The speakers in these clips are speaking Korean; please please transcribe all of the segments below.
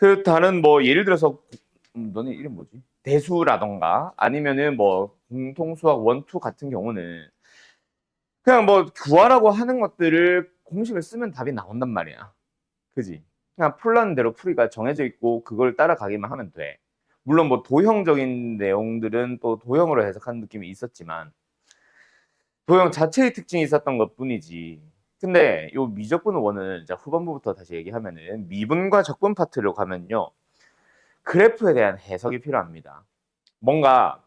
그 다른 뭐 예를 들어서 너네 이름 뭐지? 대수라던가 아니면은 뭐 공통수학 원투 같은 경우는 그냥 뭐 구하라고 하는 것들을 공식을 쓰면 답이 나온단 말이야. 그지? 그냥 풀라는 대로 풀이가 정해져 있고 그걸 따라가기만 하면 돼. 물론 뭐 도형적인 내용들은 또 도형으로 해석하는 느낌이 있었지만 도형 자체의 특징이 있었던 것뿐이지. 근데 요 미적분 원은 자 후반부부터 다시 얘기하면은 미분과 적분 파트로 가면요. 그래프에 대한 해석이 필요합니다. 뭔가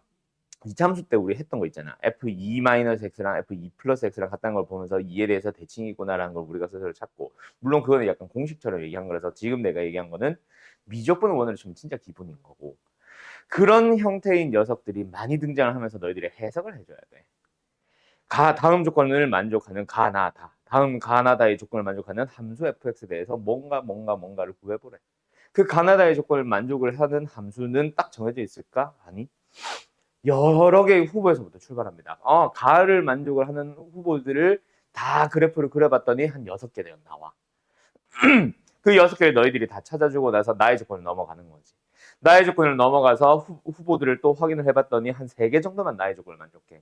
이참수 때 우리 했던 거 있잖아. f2-x랑 f2+x랑 같다는 걸 보면서 이에 대해서 대칭이구나라는 걸 우리가 스스로 찾고 물론 그거는 약간 공식처럼 얘기한 거라서 지금 내가 얘기한 거는 미적분 원으로 치면 진짜 기본인 거고 그런 형태의 녀석들이 많이 등장을 하면서 너희들이 해석을 해줘야 돼. 다음 조건을 만족하는 가나다. 다음 가나다의 조건을 만족하는 함수 fx에 대해서 뭔가를 구해보래. 그 가나다의 조건을 만족을 하는 함수는 딱 정해져 있을까? 아니. 여러 개의 후보에서부터 출발합니다. 가를 만족을 하는 후보들을 다 그래프를 그려봤더니 한 6개 나와. 그 6개를 너희들이 다 찾아주고 나서 나의 조건을 넘어가는 거지. 나의 조건을 넘어가서 후보들을 또 확인을 해봤더니 한 3개 정도만 나의 조건을 만족해.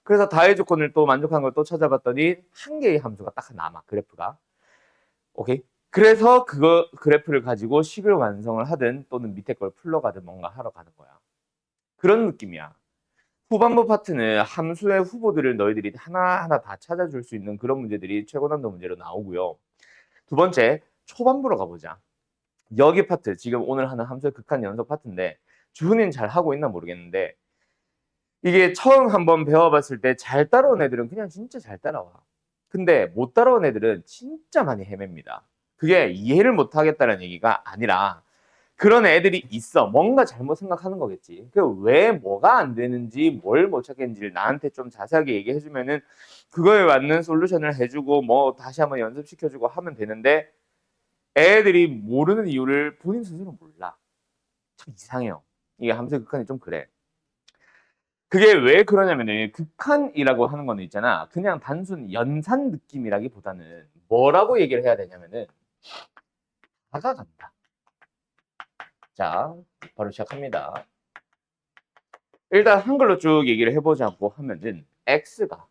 그래서 다의 조건을 또 만족한 걸 또 찾아봤더니 한 개의 함수가 딱 남아, 그래프가. 오케이? 그래서 그거 그래프를 가지고 식을 완성을 하든 또는 밑에 걸 풀러가든 뭔가 하러 가는 거야. 그런 느낌이야. 후반부 파트는 함수의 후보들을 너희들이 하나하나 다 찾아줄 수 있는 그런 문제들이 최고난도 문제로 나오고요. 두 번째, 초반부로 가보자. 여기 파트, 지금 오늘 하는 함수의 극한 연속 파트인데 주훈이는 잘 하고 있나 모르겠는데 이게 처음 한번 배워봤을 때 잘 따라온 애들은 그냥 진짜 잘 따라와. 근데 못 따라온 애들은 진짜 많이 헤맵니다. 그게 이해를 못 하겠다는 얘기가 아니라 그런 애들이 있어. 뭔가 잘못 생각하는 거겠지. 왜 뭐가 안 되는지 뭘 못 찾겠는지를 나한테 좀 자세하게 얘기해주면은 그거에 맞는 솔루션을 해주고 뭐 다시 한번 연습시켜주고 하면 되는데 애들이 모르는 이유를 본인 스스로 몰라. 참 이상해요. 이게 함수 극한이 좀 그래. 그게 왜 그러냐면은 극한이라고 하는 거는 있잖아. 그냥 단순 연산 느낌이라기보다는 뭐라고 얘기를 해야 되냐면은 다가간다. 자, 바로 시작합니다. 일단 한글로 쭉 얘기를 해보자고 하면은 x가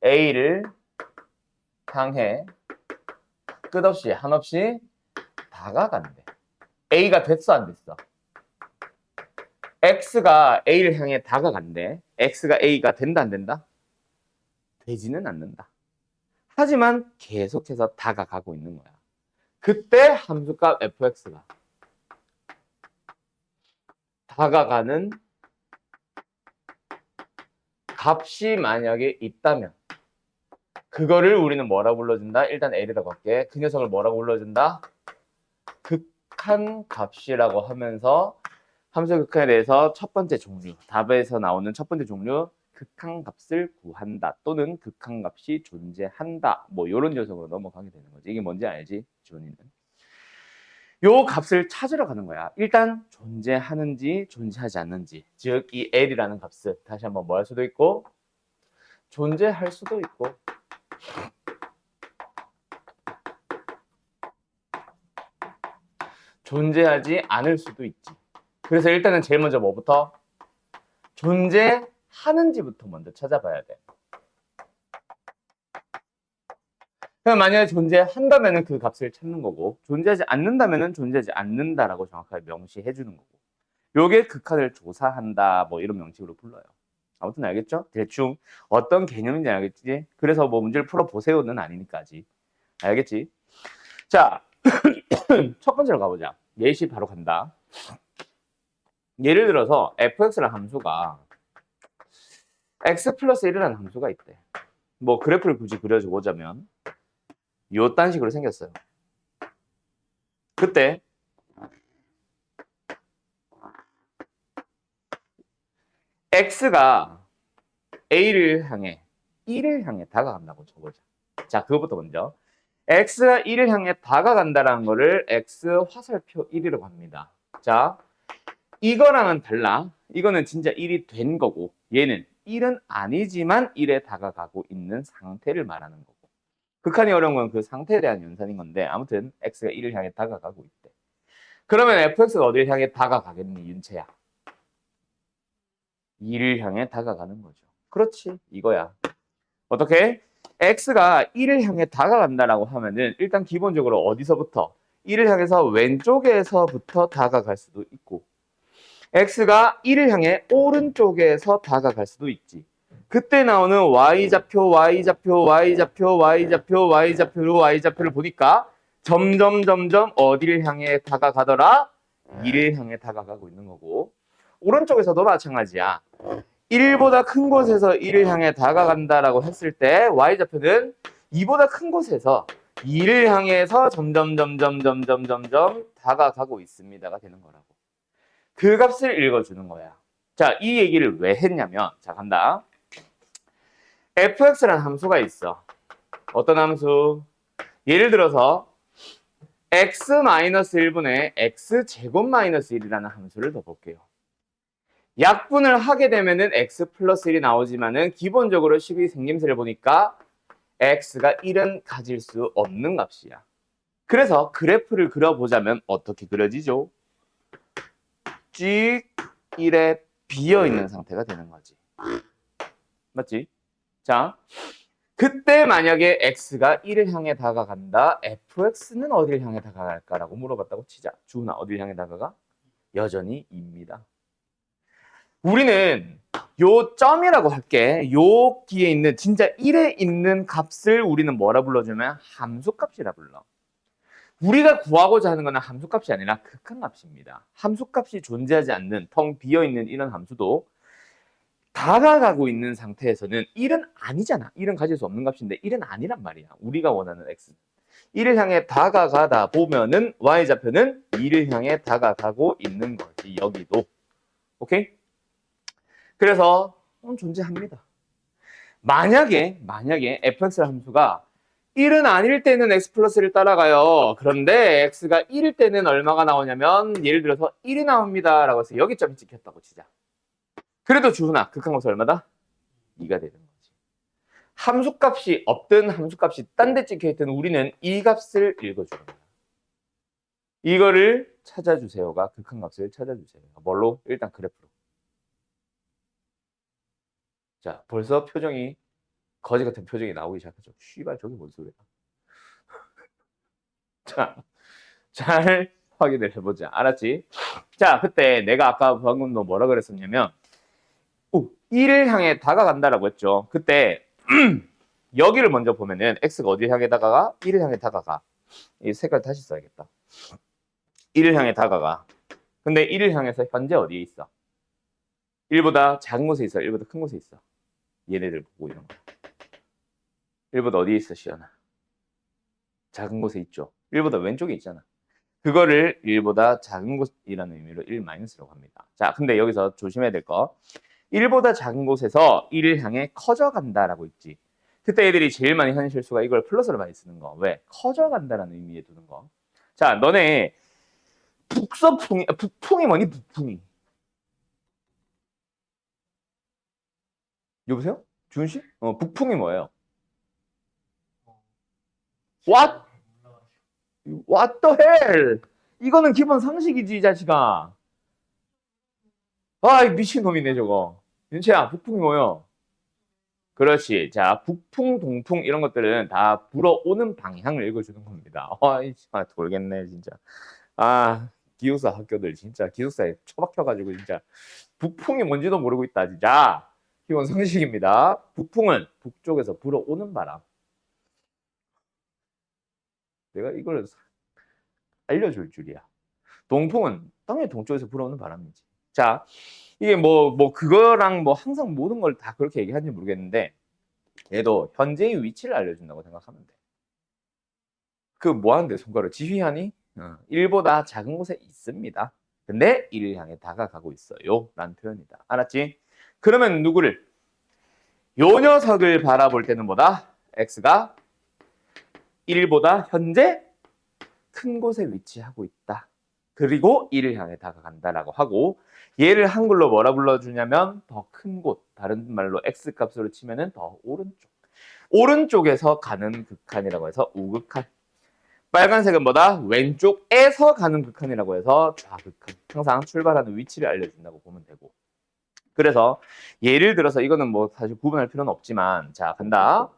a를 향해 끝없이 한없이 다가간대. a가 됐어 안 됐어? x가 a를 향해 다가간대. x가 a가 된다 안 된다? 되지는 않는다. 하지만 계속해서 다가가고 있는 거야. 그때 함수값 fx가 다가가는 값이 만약에 있다면 그거를 우리는 뭐라고 불러준다? 일단 L이라고 할게. 그 녀석을 뭐라고 불러준다? 극한 값이라고 하면서 함수 극한에 대해서 첫 번째 종류, 답에서 나오는 첫 번째 종류 극한 값을 구한다 또는 극한 값이 존재한다 뭐 이런 녀석으로 넘어가게 되는 거지. 이게 뭔지 알지? 지원이는. 요 값을 찾으러 가는 거야. 일단 존재하는지 존재하지 않는지 즉 이 L이라는 값을 다시 한번 뭐 할 수도 있고 존재할 수도 있고 존재하지 않을 수도 있지. 그래서 일단은 제일 먼저 뭐부터? 존재하는지부터 먼저 찾아봐야 돼. 그럼 만약에 존재한다면 그 값을 찾는 거고 존재하지 않는다면 존재하지 않는다라고 정확하게 명시해 주는 거고 요게 극한을 조사한다 뭐 이런 명칭으로 불러요. 아무튼 알겠죠? 대충 어떤 개념인지 알겠지? 그래서 뭐 문제를 풀어보세요는 아니니까 아직. 알겠지? 자, 첫 번째로 가보자. 예시 바로 간다. 예를 들어서 fx라는 함수가 x 플러스 1이라는 함수가 있대. 뭐 그래프를 굳이 그려보자면 요딴 식으로 생겼어요. 그때 x가 a를 향해 1을 향해 다가간다고 쳐보자. 자, 그것부터 먼저 x가 1을 향해 다가간다는 거를 x 화살표 1이라고 합니다. 자, 이거랑은 달라. 이거는 진짜 1이 된 거고 얘는 1은 아니지만 1에 다가가고 있는 상태를 말하는 거고 극한이 어려운 건 그 상태에 대한 연산인 건데 아무튼 x가 1을 향해 다가가고 있대. 그러면 fx가 어디를 향해 다가가겠니, 윤채야? 2를 향해 다가가는 거죠. 그렇지, 이거야. 어떻게? x가 1을 향해 다가간다라고 하면은 일단 기본적으로 어디서부터? 1을 향해서 왼쪽에서부터 다가갈 수도 있고 x가 1을 향해 오른쪽에서 다가갈 수도 있지. 그때 나오는 y좌표, y좌표, y좌표, y좌표, y좌표로 y좌표를 보니까 점점 어디를 향해 다가가더라? 2를 향해 다가가고 있는 거고 오른쪽에서도 마찬가지야. 1보다 큰 곳에서 1을 향해 다가간다라고 했을 때 y좌표는 2보다 큰 곳에서 2를 향해서 점점 다가가고 있습니다가 되는 거라고. 그 값을 읽어주는 거야. 자, 이 얘기를 왜 했냐면, 자, 간다. fx라는 함수가 있어. 어떤 함수? 예를 들어서 x-1분의 x제곱 마이너스 1이라는 함수를 더 볼게요. 약분을 하게 되면은 x 플러스 1이 나오지만은 기본적으로 식의 생김새를 보니까 x가 1은 가질 수 없는 값이야. 그래서 그래프를 그려보자면 어떻게 그려지죠? 쭉 1에 비어있는 상태가 되는 거지. 맞지? 자, 그때 만약에 x가 1을 향해 다가간다. fx는 어디를 향해 다가갈까라고 물어봤다고 치자. 주은아, 어디를 향해 다가가? 여전히 2입니다. 우리는 요 점이라고 할게. 요 뒤에 있는 진짜 1에 있는 값을 우리는 뭐라 불러주면 함수값이라 불러. 우리가 구하고자 하는 것은 함수값이 아니라 극한값입니다. 함수값이 존재하지 않는 텅 비어있는 이런 함수도 다가가고 있는 상태에서는 1은 아니잖아. 1은 가질 수 없는 값인데 1은 아니란 말이야. 우리가 원하는 x. 1을 향해 다가가다 보면은 y좌표는 2를 향해 다가가고 있는 거지. 여기도. 오케이? 그래서 존재합니다. 만약에 fx 함수가 1은 아닐 때는 x 플러스를 따라가요. 그런데 x가 1일 때는 얼마가 나오냐면 예를 들어서 1이 나옵니다. 라고 해서 여기 점이 찍혔다고 치자. 그래도 주훈아, 극한값이 얼마다? 2가 되는 거지. 함수값이 없든 함수값이 딴 데 찍혀있든 우리는 이 값을 읽어주는 거야. 이거를 찾아주세요가 극한값을 찾아주세요. 뭘로? 일단 그래프로. 자, 벌써 표정이 거지 같은 표정이 나오기 시작하죠. 씨발, 저게 뭔 소리야. 자, 잘 확인을 해보자. 알았지? 자, 그때 내가 아까 방금 너 뭐라 그랬었냐면 1을 향해 다가간다라고 했죠. 그때 여기를 먼저 보면은 x가 어디를 향해 다가가? 1을 향해 다가가. 이 색깔 다시 써야겠다. 1을 향해 다가가. 근데 1을 향해서 현재 어디에 있어? 1보다 작은 곳에 있어? 1보다 큰 곳에 있어? 얘네들 보고 있는 거야. 1보다 어디에 있어, 시연아? 작은 곳에 있죠. 1보다 왼쪽에 있잖아. 그거를 1보다 작은 곳이라는 의미로 1-라고 합니다. 자, 근데 여기서 조심해야 될 거. 1보다 작은 곳에서 1을 향해 커져간다라고 있지. 그때 애들이 제일 많이 하는 실수가 이걸 플러스로 많이 쓰는 거. 왜? 커져간다라는 의미에 두는 거. 자, 너네 북풍이 뭐니? 북풍이. 여보세요? 주은 씨? 북풍이 뭐예요? What? What the hell? 이거는 기본 상식이지, 이 자식아. 아, 미친놈이네, 저거. 윤채야, 북풍이 뭐예요? 그렇지. 자, 북풍, 동풍 이런 것들은 다 불어오는 방향을 읽어주는 겁니다. 돌겠네, 진짜. 아, 기숙사 학교들 진짜 기숙사에 처박혀가지고 진짜 북풍이 뭔지도 모르고 있다, 진짜. 기본 상식입니다. 북풍은 북쪽에서 불어오는 바람. 내가 이걸 알려줄 줄이야. 동풍은 당연히 동쪽에서 불어오는 바람이지. 자, 이게 그거랑 항상 모든 걸 다 그렇게 얘기하는지 모르겠는데, 얘도 현재의 위치를 알려준다고 생각하면 돼. 그 뭐 하는데 손가락 지휘하니? 1보다 작은 곳에 있습니다. 근데 1을 향해 다가가고 있어요. 라는 표현이다. 알았지? 그러면 누구를? 요 녀석을 바라볼 때는 뭐다? x가 1보다 현재 큰 곳에 위치하고 있다. 그리고 1을 향해 다가간다라고 하고 얘를 한글로 뭐라 불러주냐면 더 큰 곳. 다른 말로 x값으로 치면은 더 오른쪽. 오른쪽에서 가는 극한이라고 해서 우극한. 빨간색은 뭐다? 왼쪽에서 가는 극한이라고 해서 좌극한. 항상 출발하는 위치를 알려준다고 보면 되고. 그래서 예를 들어서 이거는 뭐 사실 구분할 필요는 없지만 자 간다.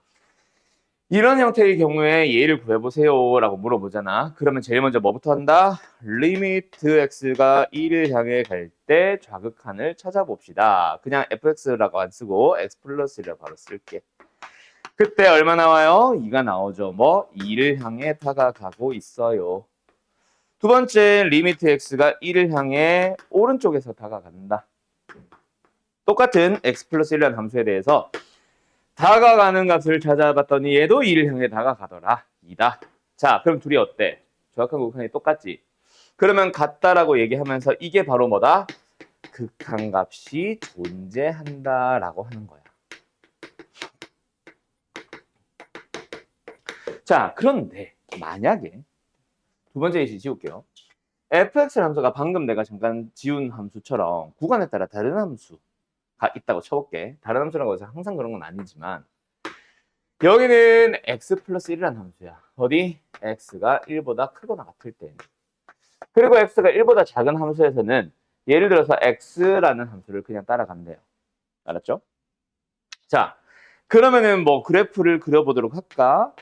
이런 형태의 경우에 예를 구해보세요 라고 물어보잖아. 그러면 제일 먼저 뭐부터 한다? 리미트 x가 1을 향해 갈 때 좌극한을 찾아봅시다. 그냥 fx라고 안 쓰고 x 플러스 1이라고 바로 쓸게. 그때 얼마 나와요? 2가 나오죠. 뭐? 2를 향해 다가가고 있어요. 두 번째 리미트 x가 1을 향해 오른쪽에서 다가간다. 똑같은 x 플러스 1이라는 함수에 대해서 다가가는 값을 찾아봤더니 얘도 2를 향해 다가가더라. 2다. 자, 그럼 둘이 어때? 정확한 극한이 똑같지? 그러면 같다라고 얘기하면서 이게 바로 뭐다? 극한값이 존재한다라고 하는 거야. 자, 그런데 만약에 두 번째 예시 지울게요. fx 함수가 방금 내가 잠깐 지운 함수처럼 구간에 따라 다른 함수가 있다고 쳐볼게. 다른 함수라고 해서 항상 그런 건 아니지만 여기는 x 플러스 1이라는 함수야. 어디? x가 1보다 크거나 같을 때는. 그리고 x가 1보다 작은 함수에서는 예를 들어서 x라는 함수를 그냥 따라간대요. 알았죠? 자, 그러면은 뭐 그래프를 그려보도록 할까?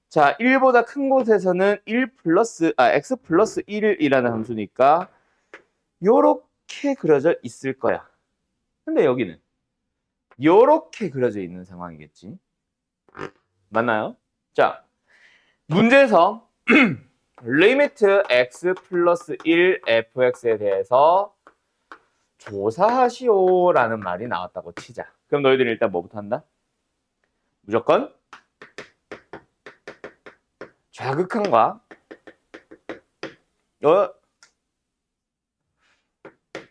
자, 1보다 큰 곳에서는 x 플러스 1이라는 함수니까 요렇게 그려져 있을 거야. 근데 여기는 요렇게 그려져 있는 상황이겠지. 맞나요? 자, 문제에서 리미트 x 플러스 1 fx에 대해서 조사하시오라는 말이 나왔다고 치자. 그럼 너희들이 일단 뭐부터 한다? 무조건 좌극한과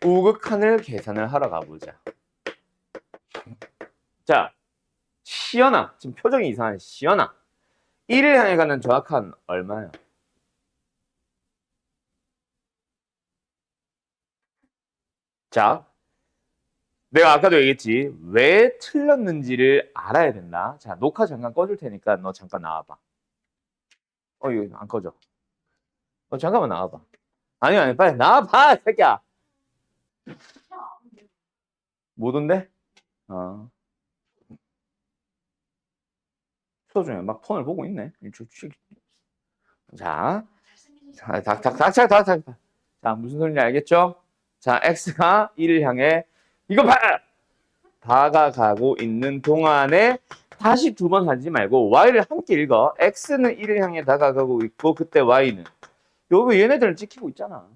우극한을 계산을 하러 가보자. 자, 시연아. 지금 표정이 이상한 시연아. 1을 향해 가는 좌극한 얼마야? 자, 내가 아까도 얘기했지. 왜 틀렸는지를 알아야 된다. 자, 녹화 잠깐 꺼줄 테니까 너 잠깐 나와봐. 이거 안 꺼져. 잠깐만 나와봐. 아니, 빨리 나와봐, 새끼야. 못 온대? 수업 중에 막 폰을 보고 있네. 자, 닥. 자, 무슨 소리인지 알겠죠? 자, x가 1을 향해 이거 봐! 다가가고 있는 동안에 다시 두 번 하지 말고 y를 함께 읽어. x는 1을 향해 다가가고 있고 그때 y는 여기 얘네들을 지키고 있잖아.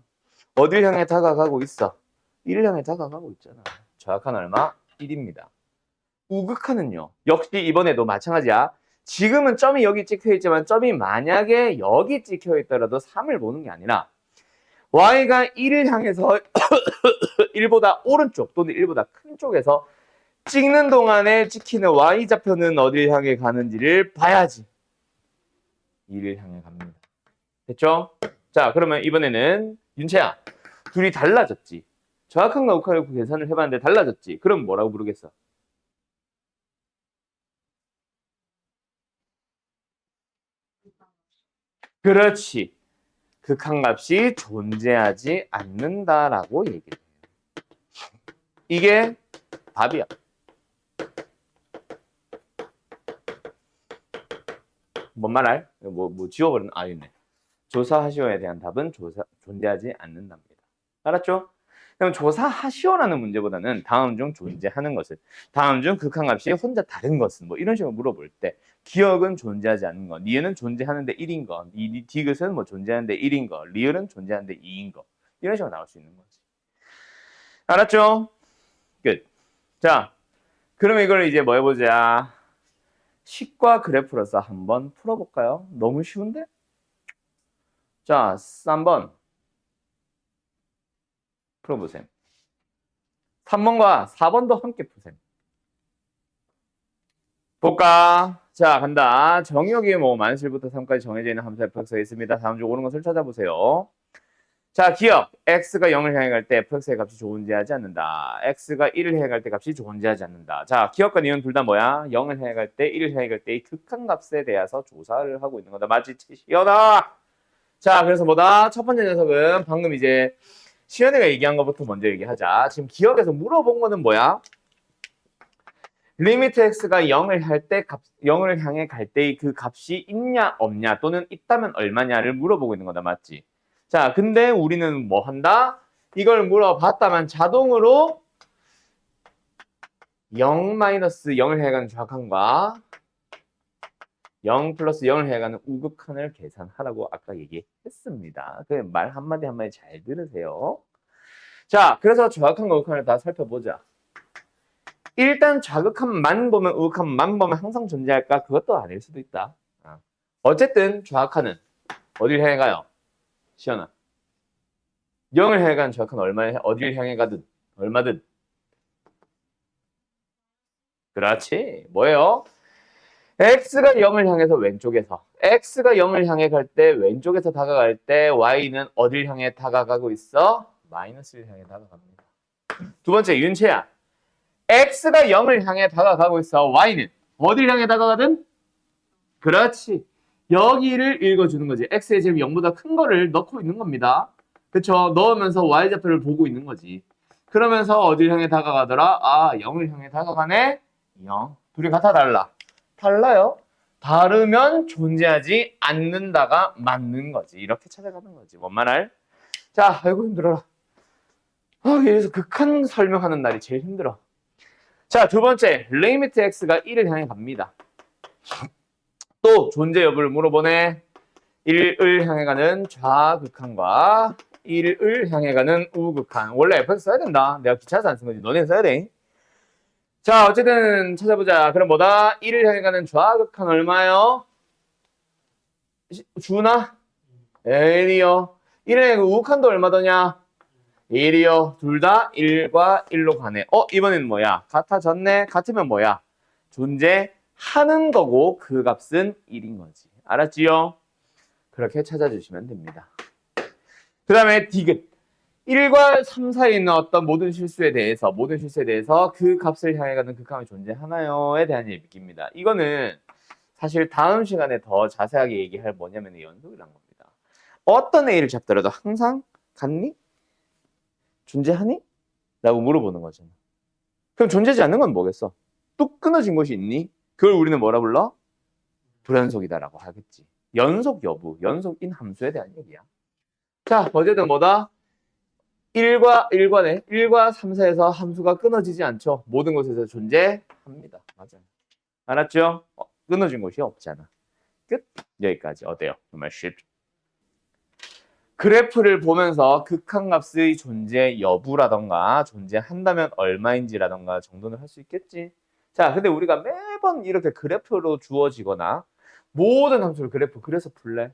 어딜 향해 다가가고 있어? 1을 향해 다가가고 있잖아. 정확한 얼마? 1입니다. 우극한은요. 역시 이번에도 마찬가지야. 지금은 점이 여기 찍혀 있지만 점이 만약에 여기 찍혀 있더라도 3을 보는 게 아니라 y가 1을 향해서 1보다 오른쪽 또는 1보다 큰 쪽에서 찍는 동안에 찍히는 y좌표는 어딜 향해 가는지를 봐야지. 2를 향해 갑니다. 됐죠? 자, 그러면 이번에는 윤채야. 둘이 달라졌지. 정확한 우극한을 계산을 해봤는데 달라졌지. 그럼 뭐라고 부르겠어? 그렇지. 극한값이 존재하지 않는다라고 얘기를 해요. 이게 답이야. 뭔 말할? 뭐 지워버리는 아니네. 조사하시오에 대한 답은 존재하지 않는답니다. 알았죠? 그럼 조사하시오라는 문제보다는 다음 중 존재하는 것을, 다음 중 극한값이 혼자 다른 것은 뭐 이런 식으로 물어볼 때 기억은 존재하지 않는 것, 니은은 존재하는데 1인 것, 디귿은 뭐 존재하는데 1인 것, 리을은 존재하는데 2인 것 이런 식으로 나올 수 있는 거지. 알았죠? 끝. 자, 그럼 이걸 이제 뭐 해보자. 식과 그래프로서 한번 풀어볼까요? 너무 쉬운데? 자, 3번 풀어보세요. 3번과 4번도 함께 푸세요. 볼까? 자, 간다. 정의역이 뭐 만실부터 3까지 정해져 있는 함수 fx가 있습니다. 다음 중 옳은 것을 찾아보세요. 자, 기억. x가 0을 향해 갈 때 fx의 값이 존재하지 않는다. x가 1을 향해 갈 때 값이 존재하지 않는다. 자, 기억과 니은 둘 다 뭐야? 0을 향해 갈 때, 1을 향해 갈 때 이 극한값에 대해서 조사를 하고 있는 거다. 맞지? 시연아! 자, 그래서 뭐다? 첫 번째 녀석은 방금 이제 시연이가 얘기한 것부터 먼저 얘기하자. 지금 기억에서 물어본 거는 뭐야? 리미트 x가 0을 할 때 0을 향해 갈 때 그 값이 있냐 없냐 또는 있다면 얼마냐를 물어보고 있는 거다. 맞지? 자, 근데 우리는 뭐 한다? 이걸 물어봤다면 자동으로 0-0을 해가는 좌극한과 0 플러스 0을 해가는 우극한을 계산하라고 아까 얘기했습니다. 그 말 한마디 한마디 잘 들으세요. 자, 그래서 좌극한과 우극한을 다 살펴보자. 일단 좌극한만 보면 우극한만 보면 항상 존재할까? 그것도 아닐 수도 있다. 어쨌든 좌극한은 어딜 향해 가요? 시연아. 0을 향해 가는 좌극한 어딜 향해 가든 얼마든. 그렇지. 뭐예요? x가 0을 향해서 왼쪽에서 x가 0을 향해 갈 때 왼쪽에서 다가갈 때 y는 어딜 향해 다가가고 있어? 마이너스를 향해 다가갑니다. 두 번째 윤채야. x가 0을 향해 다가가고 있어. y는 어딜 향해 다가가든? 그렇지. 여기를 읽어주는 거지. x의 제곱 0보다 큰 거를 넣고 있는 겁니다. 그쵸? 넣으면서 y좌표를 보고 있는 거지. 그러면서 어딜 향해 다가가더라? 아, 0을 향해 다가가네? 0. 둘이 같아 달라? 달라요. 다르면 존재하지 않는다가 맞는 거지. 이렇게 찾아가는 거지. 뭔 말할? 자, 아이고 힘들어라. 여기서 극한 설명하는 날이 제일 힘들어. 자, 두 번째. 리미트 x가 1을 향해 갑니다. 또 존재 여부를 물어보네. 1을 향해 가는 좌극한과 1을 향해 가는 우극한. 원래 fx 써야 된다. 내가 귀찮아서 안 쓴 거지. 너네는 써야 돼. 자, 어쨌든 찾아보자. 그럼 뭐다? 1을 향해 가는 좌극한 얼마요? 주나? 1이요. 1을 향해 우극한도 얼마더냐? 1이요. 둘 다 1과 1로 가네. 이번에는 뭐야? 같아졌네. 같으면 뭐야? 존재하는 거고 그 값은 1인 거지. 알았지요? 그렇게 찾아주시면 됩니다. 그 다음에 디귿. 1과 3 사이에 있는 어떤 모든 실수에 대해서 그 값을 향해 가는 극한이 존재하나요?에 대한 얘기입니다. 이거는 사실 다음 시간에 더 자세하게 얘기할 뭐냐면 연속이란 겁니다. 어떤 A를 잡더라도 항상 같니? 존재하니? 라고 물어보는 거잖아. 그럼 존재하지 않는 건 뭐겠어? 뚝 끊어진 것이 있니? 그걸 우리는 뭐라 불러? 불연속이다라고 하겠지. 연속 여부, 연속인 함수에 대한 얘기야. 자, 어쨌든 뭐다? 1과 3, 4에서 함수가 끊어지지 않죠. 모든 곳에서 존재합니다. 맞아요. 알았죠? 끊어진 곳이 없잖아. 끝. 여기까지. 어때요? 정말 쉽죠? 그래프를 보면서 극한값의 존재 여부라던가 존재한다면 얼마인지라던가 정도는 할 수 있겠지. 자, 근데 우리가 매번 이렇게 그래프로 주어지거나 모든 함수를 그래프 그래서 풀래?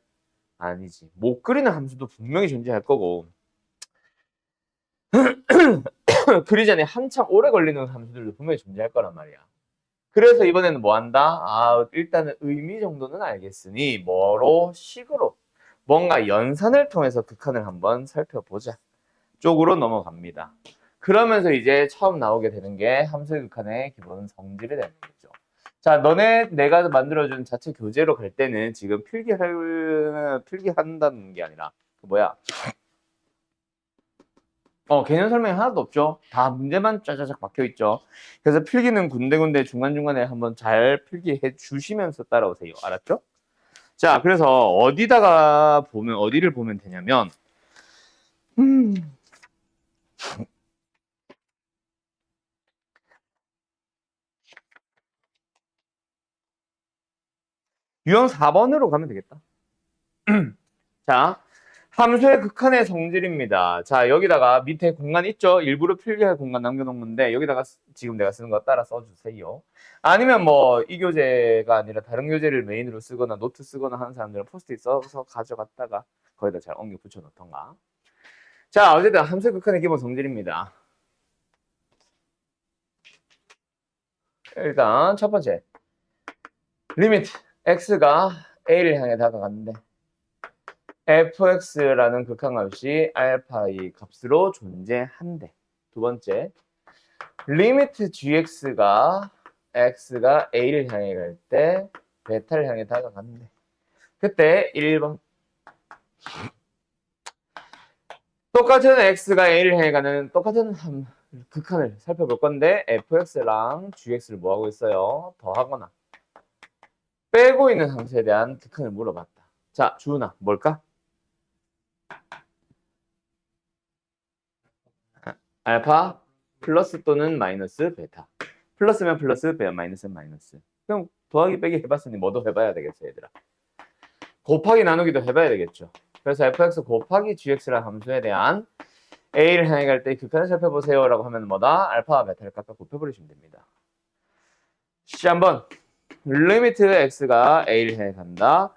아니지. 못 그리는 함수도 분명히 존재할 거고 그리 전에 한참 오래 걸리는 함수들도 분명히 존재할 거란 말이야. 그래서 이번에는 뭐 한다? 일단은 의미 정도는 알겠으니 뭐로? 식으로 뭔가 연산을 통해서 극한을 한번 살펴보자 쪽으로 넘어갑니다. 그러면서 이제 처음 나오게 되는 게 함수의 극한의 기본 성질이 되는 거죠. 자, 내가 만들어준 자체 교재로 갈 때는 지금 필기한다는 게 아니라 개념 설명이 하나도 없죠. 다 문제만 짜자작 박혀 있죠. 그래서 필기는 군데군데 중간중간에 한번 잘 필기해 주시면서 따라오세요. 알았죠? 자, 그래서 어디를 보면 되냐면 유형 4번으로 가면 되겠다. 자, 함수의 극한의 성질입니다. 자, 여기다가 밑에 공간 있죠? 일부러 필기할 공간 남겨놓은 건데 여기다가 지금 내가 쓰는 거 따라 써주세요. 아니면 뭐 이 교재가 아니라 다른 교재를 메인으로 쓰거나 노트 쓰거나 하는 사람들은 포스트잇 써서 가져갔다가 거기다 잘 옮겨 붙여놓던가. 자, 어쨌든 함수의 극한의 기본 성질입니다. 일단 첫 번째 리미트 x가 a를 향해 다가갔는데 fx라는 극한값이 알파의 값으로 존재한대. 두 번째, 리미트 gx가 x가 a를 향해 갈 때 베타를 향해 다가간대. 그때 1번. 똑같은 x가 a를 향해 가는 똑같은 극한을 살펴볼 건데 fx랑 gx를 뭐 하고 있어요? 더하거나 빼고 있는 함수에 대한 극한을 물어봤다. 자, 주은아, 뭘까? 알파 플러스 또는 마이너스 베타. 플러스면 플러스, 마이너스면 마이너스. 그럼 더하기 빼기 해봤으니 뭐도 해봐야 되겠어, 얘들아. 곱하기 나누기도 해봐야 되겠죠. 그래서 fx 곱하기 gx라는 함수에 대한 a를 향해 갈 때 극한을 살펴보세요 라고 하면 뭐다? 알파와 베타를 각각 곱해버리시면 됩니다. 시 한번 리미트 x가 a를 향해 간다.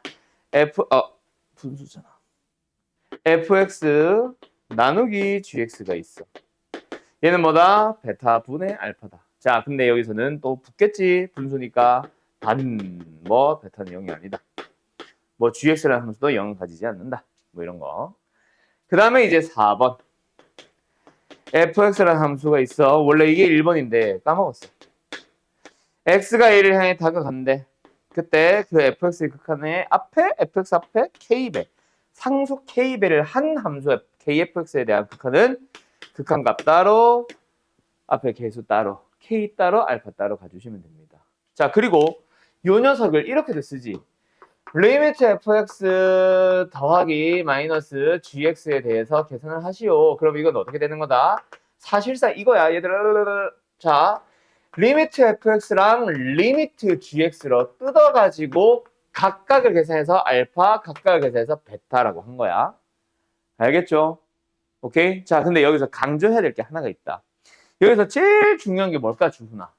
분수잖아. fx 나누기 gx가 있어. 얘는 뭐다? 베타 분의 알파다. 자, 근데 여기서는 또 붙겠지. 분수니까 뭐 베타는 0이 아니다. 뭐 gx라는 함수도 0을 가지지 않는다. 뭐 이런 거. 그 다음에 이제 4번. fx라는 함수가 있어. 원래 이게 1번인데 까먹었어. x가 a를 향해 다가간대. 그때 그 fx의 극한의 앞에 fx 앞에 k배 상수 k배를 한 함수 kfx에 대한 극한은 극한값 따로 앞에 개수 따로 k 따로 알파 따로 가주시면 됩니다. 자, 그리고 요 녀석을 이렇게도 쓰지. 리미트 fx 더하기 마이너스 gx에 대해서 계산을 하시오. 그럼 이건 어떻게 되는 거다? 사실상 이거야, 얘들아. 자, 리미트 fx랑 리미트 gx로 뜯어가지고 각각을 계산해서 알파, 각각을 계산해서 베타라고 한 거야. 알겠죠? 오케이? 자, 근데 여기서 강조해야 될 게 하나가 있다. 여기서 제일 중요한 게 뭘까, 주훈아?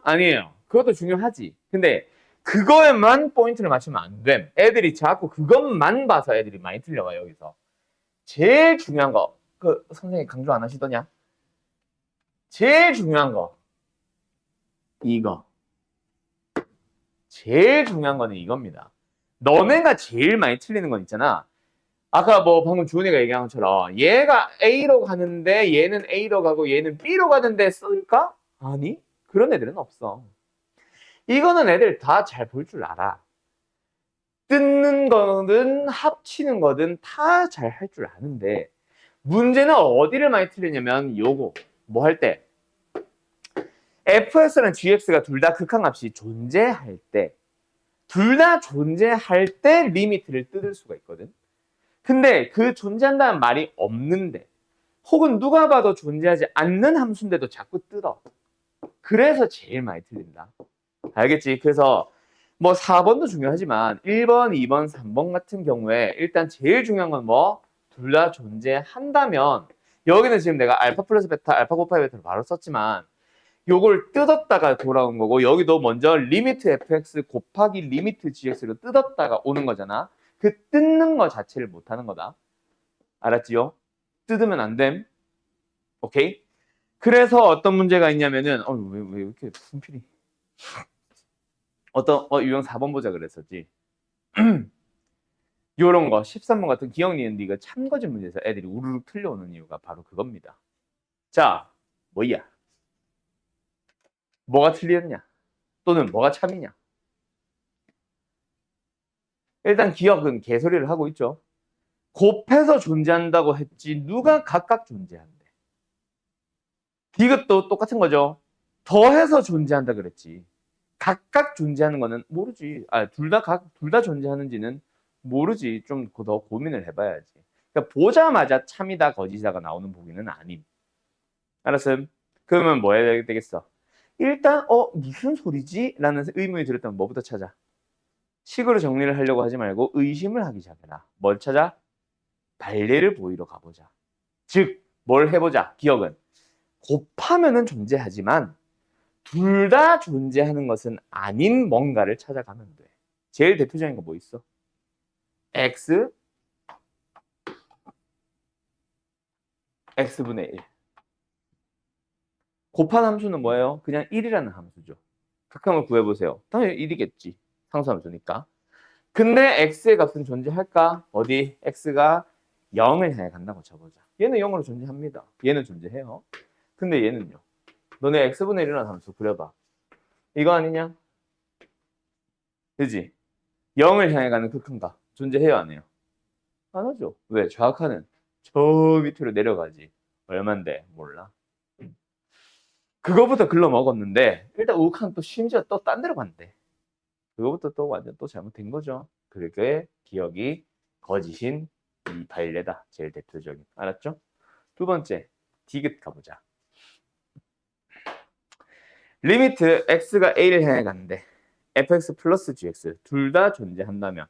아니에요. 그것도 중요하지. 근데 그거에만 포인트를 맞추면 안 됨. 애들이 자꾸 그것만 봐서 애들이 많이 틀려와, 여기서. 제일 중요한 거. 그 선생님 강조 안 하시더냐? 제일 중요한 거. 이거. 제일 중요한 거는 이겁니다. 너네가 제일 많이 틀리는 건 있잖아. 아까 뭐 방금 주은이가 얘기한 것처럼 얘가 A로 가는데 얘는 A로 가고 얘는 B로 가는데 쓸까? 아니, 그런 애들은 없어. 이거는 애들 다 잘 볼 줄 알아. 뜯는 거든 합치는 거든 다 잘 할 줄 아는데 문제는 어디를 많이 틀리냐면 요거 뭐 할 때 fx랑 gx가 둘 다 극한값이 존재할 때 둘 다 존재할 때 리미트를 뜯을 수가 있거든. 근데 그 존재한다는 말이 없는데 혹은 누가 봐도 존재하지 않는 함수인데도 자꾸 뜯어. 그래서 제일 많이 틀린다. 알겠지? 그래서 뭐 4번도 중요하지만 1번, 2번, 3번 같은 경우에 일단 제일 중요한 건 뭐? 둘 다 존재한다면 여기는 지금 내가 알파 플러스 베타, 알파 곱하기 베타를 바로 썼지만 요걸 뜯었다가 돌아온 거고 여기도 먼저 리미트 fx 곱하기 리미트 gx로 뜯었다가 오는 거잖아. 그 뜯는 거 자체를 못하는 거다. 알았지요? 뜯으면 안 됨. 오케이? 그래서 어떤 문제가 있냐면은 왜 이렇게 분필이 유형 4번 보자 그랬었지. 요런 거 13번 같은 기억 니은 이거 참거짓 문제에서 애들이 우르륵 틀려오는 이유가 바로 그겁니다. 자, 뭐야? 뭐가 틀렸냐? 또는 뭐가 참이냐? 일단 기억은 개소리를 하고 있죠. 곱해서 존재한다고 했지 누가 각각 존재한대. 디귿도 똑같은 거죠. 더해서 존재한다 그랬지. 각각 존재하는 거는 모르지. 둘 다 존재하는지는 모르지. 좀 더 고민을 해봐야지. 그러니까 보자마자 참이다 거짓이다가 나오는 보기는 아님. 알았음? 그러면 뭐 해야 되겠어? 일단 무슨 소리지? 라는 의문이 들었다면 뭐부터 찾아? 식으로 정리를 하려고 하지 말고 의심을 하기 시작해라. 뭘 찾아? 발례를 보이러 가보자. 즉, 뭘 해보자. 기억은 곱하면은 존재하지만 둘 다 존재하는 것은 아닌 뭔가를 찾아가면 돼. 제일 대표적인 거 뭐 있어? x, x분의 1. 곱한 함수는 뭐예요? 그냥 1이라는 함수죠. 극한을 구해보세요. 당연히 1이겠지. 상수함수니까. 근데 x의 값은 존재할까? 어디? x가 0을 향해 간다고 쳐보자. 얘는 0으로 존재합니다. 얘는 존재해요. 근데 얘는요. 너네 x분의 1이라는 함수 그려봐. 이거 아니냐? 그지? 0을 향해 가는 극한값 존재해요, 안 해요? 안 하죠. 왜? 좌악하는 저 밑으로 내려가지. 얼만데? 몰라. 그거부터 글러 먹었는데 일단 우악한 또 심지어 또 딴 데로 간대. 그거부터 또 완전 또 잘못된 거죠. 그렇게 기억이 거짓인 이 발레다. 제일 대표적인. 알았죠? 두 번째, 디귿 가보자. 리미트 x가 a를 향해 가는데 fx 플러스 gx 둘 다 존재한다면,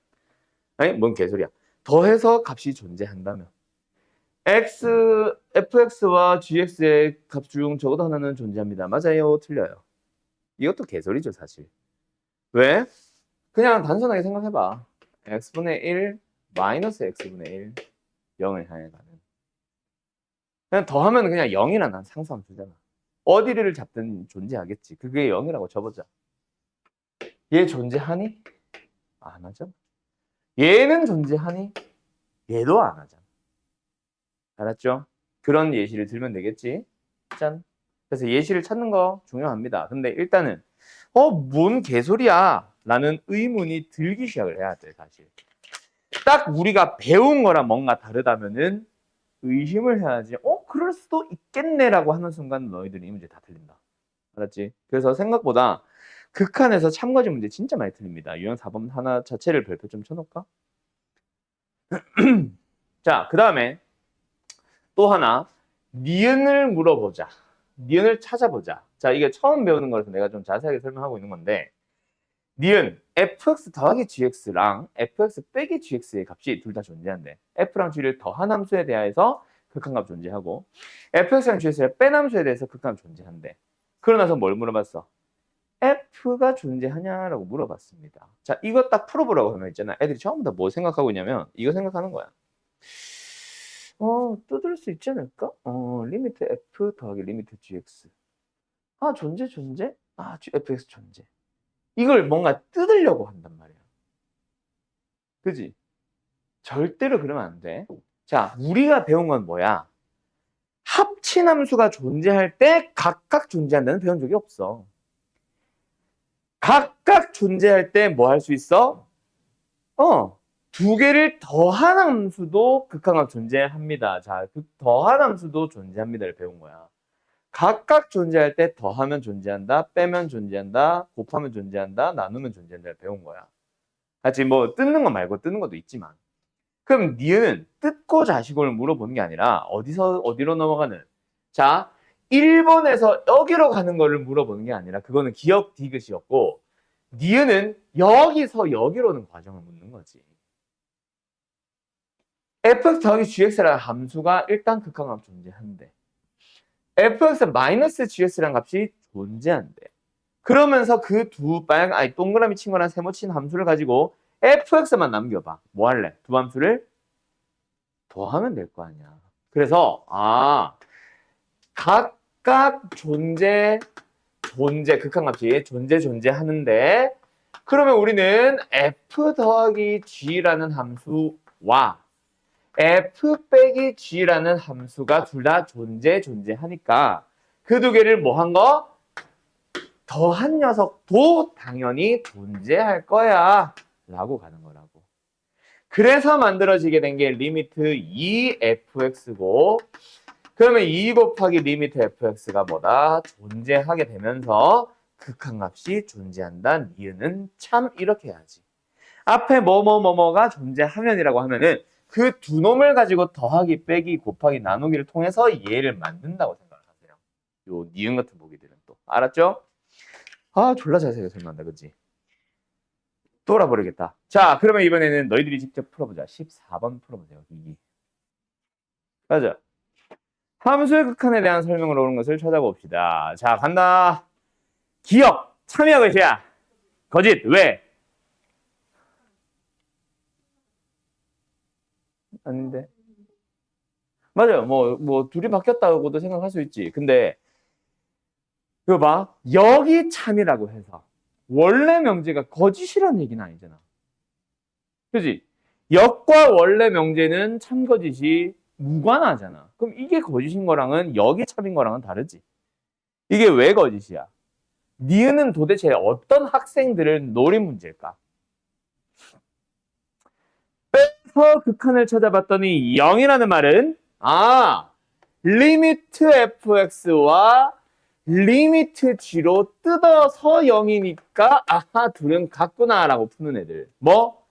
아니 뭔 개소리야. 더해서 값이 존재한다면 fx와 gx의 값 중 적어도 하나는 존재합니다. 맞아요? 틀려요? 이것도 개소리죠, 사실. 왜? 그냥 단순하게 생각해봐. x분의 1 마이너스 x분의 1 0을 향해 가는. 그냥 더하면 그냥 0이라는 상수함수잖아. 어디를 잡든 존재하겠지. 그게 0이라고 쳐보자. 얘 존재하니? 안 하잖아. 얘는 존재하니? 얘도 안 하잖아. 알았죠? 그런 예시를 들면 되겠지. 짠. 그래서 예시를 찾는 거 중요합니다. 근데 일단은 뭔 개소리야 라는 의문이 들기 시작을 해야 돼, 사실. 딱 우리가 배운 거랑 뭔가 다르다면은 의심을 해야지. 그럴 수도 있겠네라고 하는 순간 너희들이 이 문제 다 틀린다. 알았지? 그래서 생각보다 극한에서 참가지 문제 진짜 많이 틀립니다. 유형 4번 하나 자체를 별표 좀 쳐놓을까? 자, 그 다음에 또 하나, 니은을 물어보자. 니은을 찾아보자. 자, 이게 처음 배우는 거라서 내가 좀 자세하게 설명하고 있는 건데, 니은 fx 더하기 gx랑 fx 빼기 gx의 값이 둘 다 존재한대. f랑 g를 더한 함수에 대하여서 극한값 존재하고 fx랑 gx를 뺀 함수에 대해서 극한값 존재한대. 그러고 나서 뭘 물어봤어? f가 존재하냐라고 물어봤습니다. 자, 이거 딱 풀어보라고 하면 있잖아. 애들이 처음부터 뭐 생각하고 있냐면 이거 생각하는 거야. 뜯을 수 있지 않을까? 리미트 f 더하기 리미트 gx. 존재. fx 존재. 이걸 뭔가 뜯으려고 한단 말이야. 그지? 절대로 그러면 안 돼. 자, 우리가 배운 건 뭐야? 합친 함수가 존재할 때 각각 존재한다는 배운 적이 없어. 각각 존재할 때 뭐 할 수 있어? 두 개를 더한 함수도 극한값 존재합니다. 자, 더한 함수도 존재합니다를 배운 거야. 각각 존재할 때 더하면 존재한다, 빼면 존재한다, 곱하면 존재한다, 나누면 존재한다를 배운 거야. 같이 뭐 뜯는 거 말고 뜯는 것도 있지만. 그럼 니은 뜯고 자식을 물어보는 게 아니라 어디로 넘어가는? 자, 1번에서 여기로 가는 거를 물어보는 게 아니라 그거는 기억 디귿이었고 니은은 여기서 여기로는 과정을 묻는 거지. fx 더하기 gx라는 함수가 일단 극한값 존재한대. fx 마이너스 gx라는 값이 존재한대. 그러면서 그 두 동그라미 친 거랑 세모 친 함수를 가지고 fx만 남겨봐. 뭐 할래? 두 함수를 더하면 될 거 아니야. 그래서 각각 극한값이 존재하는데 그러면 우리는 f 더하기 g라는 함수와 f 빼기 g라는 함수가 둘 다 존재하니까 그 두 개를 뭐 한 거? 더한 녀석도 당연히 존재할 거야 라고 가는 거라고. 그래서 만들어지게 된 게 리미트 2fx고 그러면 2 곱하기 리미트 fx가 뭐다? 존재하게 되면서 극한값이 존재한다. 니은은 참 이렇게 해야지. 앞에 뭐가 존재하면이라고 하면은 그 두 놈을 가지고 더하기, 빼기, 곱하기, 나누기를 통해서 얘를 만든다고 생각을 하세요. 요 니은 같은 보기들은 또. 알았죠? 졸라 자세하게 설명한다. 그치? 돌아버리겠다. 자, 그러면 이번에는 너희들이 직접 풀어보자. 14번 풀어보세요. 2. 맞아. 함수의 극한에 대한 설명으로 오는 것을 찾아봅시다. 자, 간다. 기억, 참여 것이야. 거짓, 왜? 아닌데. 맞아요. 둘이 바뀌었다고도 생각할 수 있지. 근데, 이거 봐. 여기 참이라고 해서. 원래 명제가 거짓이라는 얘기는 아니잖아. 그지? 역과 원래 명제는 참거짓이 무관하잖아. 그럼 이게 거짓인 거랑은 여기 참인 거랑은 다르지. 이게 왜 거짓이야? 니은은 도대체 어떤 학생들을 노린 문제일까? 빼서 극한을 찾아봤더니 0이라는 말은 리미트 fx와 리미트 g로 뜯어서 0이니까 둘은 같구나라고 푸는 애들. 뭐?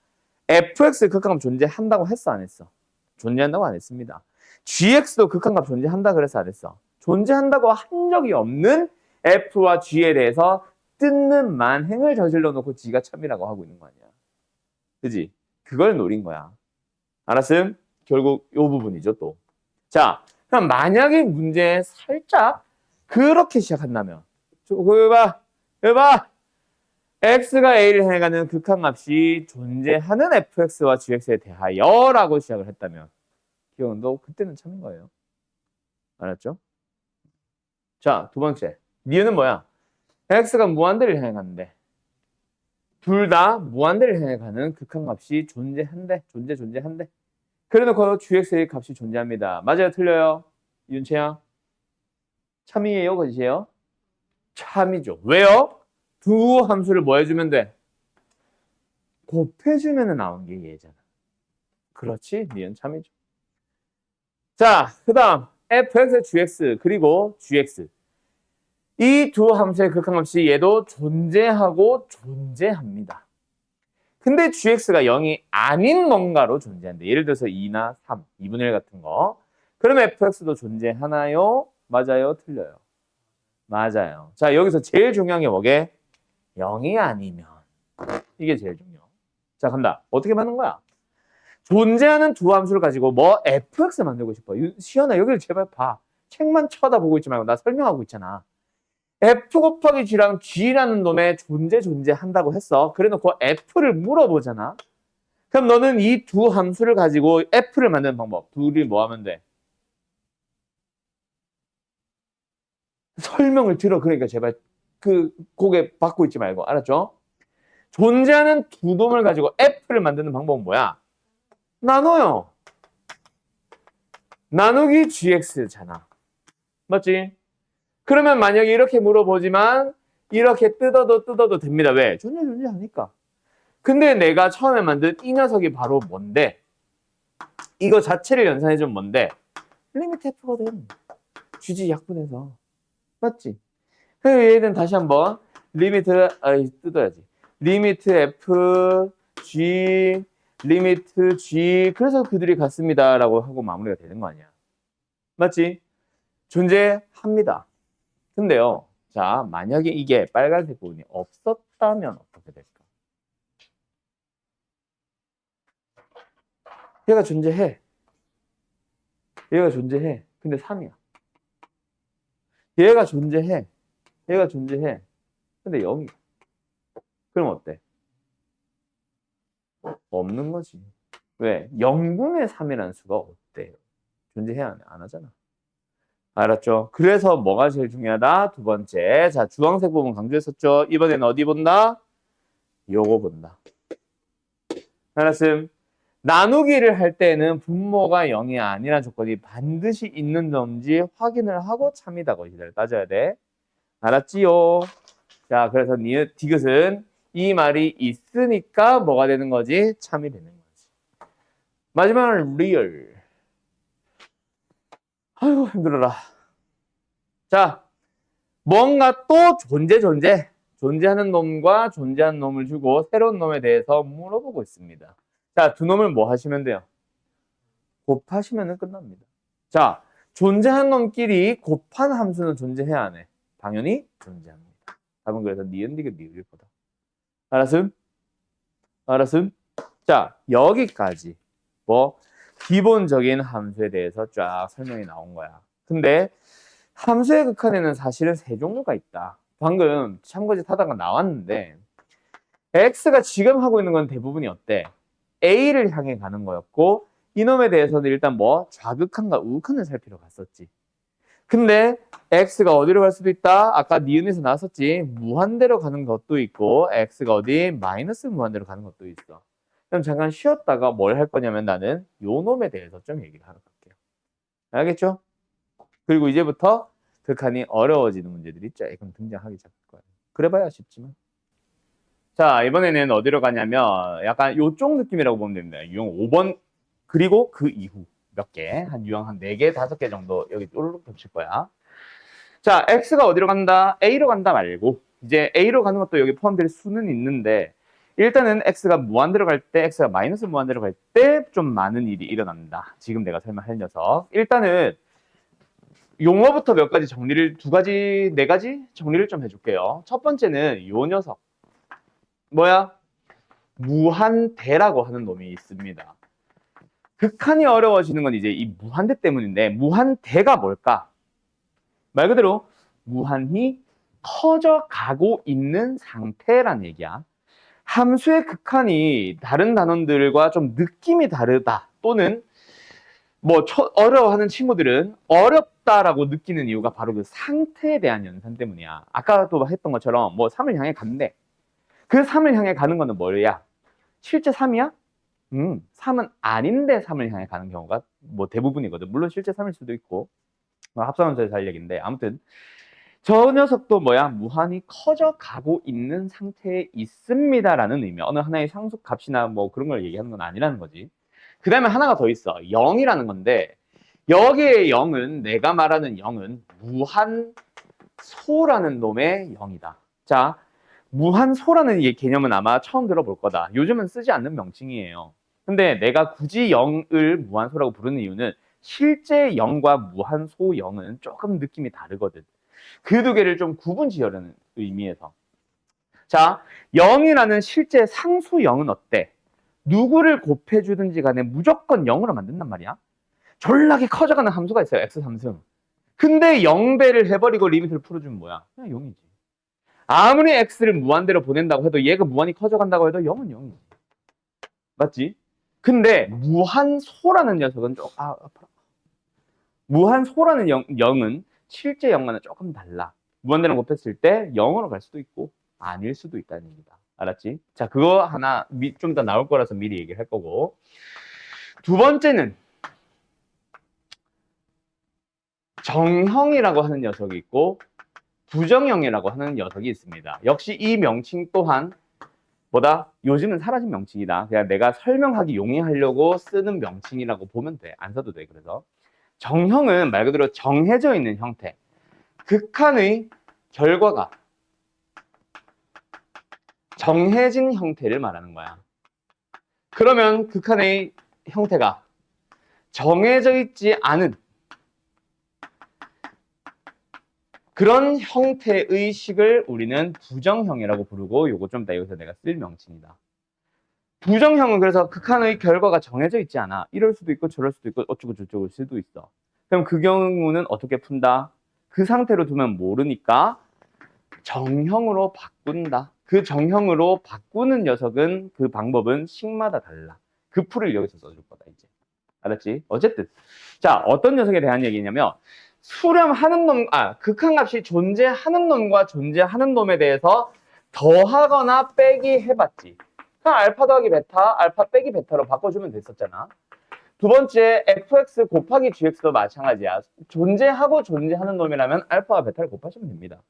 fx 극한값 존재한다고 했어 안 했어? 존재한다고 안 했습니다. gx도 극한값 존재한다 그래서 안 했어? 존재한다고 한 적이 없는 f와 g에 대해서 뜯는 만행을 저질러 놓고 g가 참이라고 하고 있는 거 아니야. 그지? 그걸 노린 거야. 알았음? 결국 이 부분이죠 또. 자, 그럼 만약에 문제 살짝 그렇게 시작한다면 그거 봐. x가 a를 향해 가는 극한값이 존재하는 fx와 gx에 대하여라고 시작을 했다면 기억도 그때는 참인 거예요. 알았죠? 자, 두 번째. 니은은 뭐야? x가 무한대를 향해 가는데 둘 다 무한대를 향해 가는 극한값이 존재한대. 존재한대. 그래놓고 gx의 값이 존재합니다. 맞아요? 틀려요? 윤채야? 참이에요? 거짓이에요? 참이죠. 왜요? 두 함수를 뭐 해주면 돼? 곱해주면 나온 게 얘잖아. 그렇지? 니은 참이죠. 자, 그 다음 fx, gx 그리고 gx 이 두 함수의 극한값이 얘도 존재하고 존재합니다. 근데 gx가 0이 아닌 뭔가로 존재한대. 예를 들어서 2나 3, 2분의 1 같은 거. 그러면 fx도 존재하나요? 맞아요? 틀려요? 맞아요. 자, 여기서 제일 중요한 게 뭐게? 0이 아니면. 이게 제일 중요. 자, 간다. 어떻게 만든 거야? 존재하는 두 함수를 가지고 뭐 fx 만들고 싶어. 시연아, 여기를 제발 봐. 책만 쳐다보고 있지 말고 나 설명하고 있잖아. f 곱하기 g랑 g라는 놈에 존재한다고 했어. 그래놓고 f를 물어보잖아. 그럼 너는 이 두 함수를 가지고 f를 만드는 방법. 둘이 뭐 하면 돼? 설명을 들어. 그러니까 제발 그 고개 받고 있지 말고. 알았죠? 존재하는 두 놈을 가지고 f를 만드는 방법은 뭐야? 나눠요. 나누기 gx잖아. 맞지? 그러면 만약에 이렇게 물어보지만 이렇게 뜯어도 됩니다. 왜? 존재하니까. 근데 내가 처음에 만든 이 녀석이 바로 뭔데? 이거 자체를 연산해주면 뭔데? 리미트 f거든. gg 약분해서. 맞지? 얘는 다시 한번 리미트 뜯어야지. 리미트 f g 리미트 g 그래서 그들이 같습니다 라고 하고 마무리가 되는 거 아니야. 맞지? 존재합니다. 근데요, 자, 만약에 이게 빨간색 부분이 없었다면 어떻게 될까? 얘가 존재해. 얘가 존재해. 근데 3이야. 얘가 존재해. 얘가 존재해. 근데 0이야. 그럼 어때? 없는 거지. 왜? 0분의 3이라는 수가 없대요. 존재해야 안 하잖아. 알았죠? 그래서 뭐가 제일 중요하다? 두 번째. 자, 주황색 부분 강조했었죠? 이번에는 어디 본다? 요거 본다. 알았음? 나누기를 할 때는 분모가 0이 아니라는 조건이 반드시 있는 건지 확인을 하고 참이다 것이다. 따져야 돼. 알았지요? 자, 그래서 디귿은 이 말이 있으니까 뭐가 되는 거지? 참이 되는 거지. 마지막은 리얼. 아이고 힘들어라. 자, 뭔가 또 존재하는 놈과 존재하는 놈을 주고 새로운 놈에 대해서 물어보고 있습니다. 자, 두 놈을 뭐 하시면 돼요? 곱하시면 끝납니다. 자, 존재하는 놈끼리 곱한 함수는 존재해야 안 해? 당연히 존재합니다. 답은 그래서 니은 디귿 리을 보다. 알았음? 자, 여기까지 뭐 기본적인 함수에 대해서 쫙 설명이 나온 거야. 근데 함수의 극한에는 사실은 세 종류가 있다. 방금 참고짓 하다가 나왔는데 x가 지금 하고 있는 건 대부분이 어때? a를 향해 가는 거였고 이놈에 대해서는 일단 뭐 좌극한과 우극한을 살피러 갔었지. 근데 x가 어디로 갈 수도 있다? 아까 니은에서 나왔었지. 무한대로 가는 것도 있고 x가 어디? 마이너스 무한대로 가는 것도 있어. 그럼 잠깐 쉬었다가 뭘 할 거냐면 나는 요 놈에 대해서 좀 얘기를 하러 갈게요. 알겠죠? 그리고 이제부터 극한이 어려워지는 문제들이 조금 등장하기 시작할 거예요. 그래봐야 쉽지만. 자, 이번에는 어디로 가냐면 약간 요쪽 느낌이라고 보면 됩니다. 유형 5번 그리고 그 이후 몇 개, 한 유형 한 4개, 5개 정도 여기 쪼르륵 겹칠 거야. 자, x가 어디로 간다? a로 간다 말고 이제 a로 가는 것도 여기 포함될 수는 있는데 일단은 x가 무한대로 갈 때, x가 마이너스 무한대로 갈 때 좀 많은 일이 일어난다. 지금 내가 설명할 녀석. 일단은 용어부터 몇 가지 정리를, 2가지, 4가지 정리를 좀 해줄게요. 첫 번째는 요 녀석. 뭐야? 무한대라고 하는 놈이 있습니다. 극한이 어려워지는 건 이제 이 무한대 때문인데 무한대가 뭘까? 말 그대로 무한히 커져가고 있는 상태란 얘기야. 함수의 극한이 다른 단원들과 좀 느낌이 다르다 또는 뭐 어려워하는 친구들은 어렵다라고 느끼는 이유가 바로 그 상태에 대한 연산 때문이야. 아까도 했던 것처럼 뭐 3을 향해 갔는데 그 3을 향해 가는 거는 뭐야? 실제 3이야? 3은 아닌데 3을 향해 가는 경우가 뭐 대부분이거든. 물론 실제 3일 수도 있고 합성원소에서 할 얘기인데 아무튼 저 녀석도 뭐야? 무한히 커져가고 있는 상태에 있습니다라는 의미. 어느 하나의 상수 값이나 뭐 그런 걸 얘기하는 건 아니라는 거지. 그 다음에 하나가 더 있어. 0이라는 건데 여기에 0은 내가 말하는 0은 무한소라는 놈의 0이다. 자, 무한소라는 이 개념은 아마 처음 들어볼 거다. 요즘은 쓰지 않는 명칭이에요. 근데 내가 굳이 0을 무한소라고 부르는 이유는 실제 0과 무한소 0은 조금 느낌이 다르거든. 그 두 개를 좀 구분 지으려는 의미에서. 자, 0이라는 실제 상수 0은 어때? 누구를 곱해주든지 간에 무조건 0으로 만든단 말이야. 졸라게 커져가는 함수가 있어요. x3승. 근데 0배를 해버리고 리미트를 풀어주면 뭐야? 그냥 0이지. 아무리 x를 무한대로 보낸다고 해도 얘가 무한히 커져간다고 해도 0은 0이지. 맞지? 근데 무한소라는 녀석은 무한소라는 0은 실제 0과는 조금 달라. 무한대로 곱했을 때 0으로 갈 수도 있고 아닐 수도 있다는 얘기다. 알았지? 자, 그거 하나 좀 더 나올 거라서 미리 얘기를 할 거고. 두 번째는 정형이라고 하는 녀석이 있고 부정형이라고 하는 녀석이 있습니다. 역시 이 명칭 또한 뭐다? 요즘은 사라진 명칭이다. 그냥 내가 설명하기 용이하려고 쓰는 명칭이라고 보면 돼. 안 써도 돼. 그래서 정형은 말 그대로 정해져 있는 형태. 극한의 결과가 정해진 형태를 말하는 거야. 그러면 극한의 형태가 정해져 있지 않은 그런 형태의 식을 우리는 부정형이라고 부르고 요거 좀 이따 여기서 내가 쓸 명칭이다. 부정형은 그래서 극한의 결과가 정해져 있지 않아. 이럴 수도 있고 저럴 수도 있고 어쩌고 저쩌고 수도 있어. 그럼 그 경우는 어떻게 푼다? 그 상태로 두면 모르니까 정형으로 바꾼다. 그 정형으로 바꾸는 녀석은 그 방법은 식마다 달라. 그 풀을 여기서 써줄 거다 이제. 알았지? 어쨌든 자 어떤 녀석에 대한 얘기냐면 수렴하는 놈, 극한값이 존재하는 놈과 존재하는 놈에 대해서 더하거나 빼기 해봤지. 그냥 알파 더하기 베타, 알파 빼기 베타로 바꿔주면 됐었잖아. 두 번째 fx 곱하기 gx도 마찬가지야. 존재하고 존재하는 놈이라면 알파와 베타를 곱하시면 됩니다.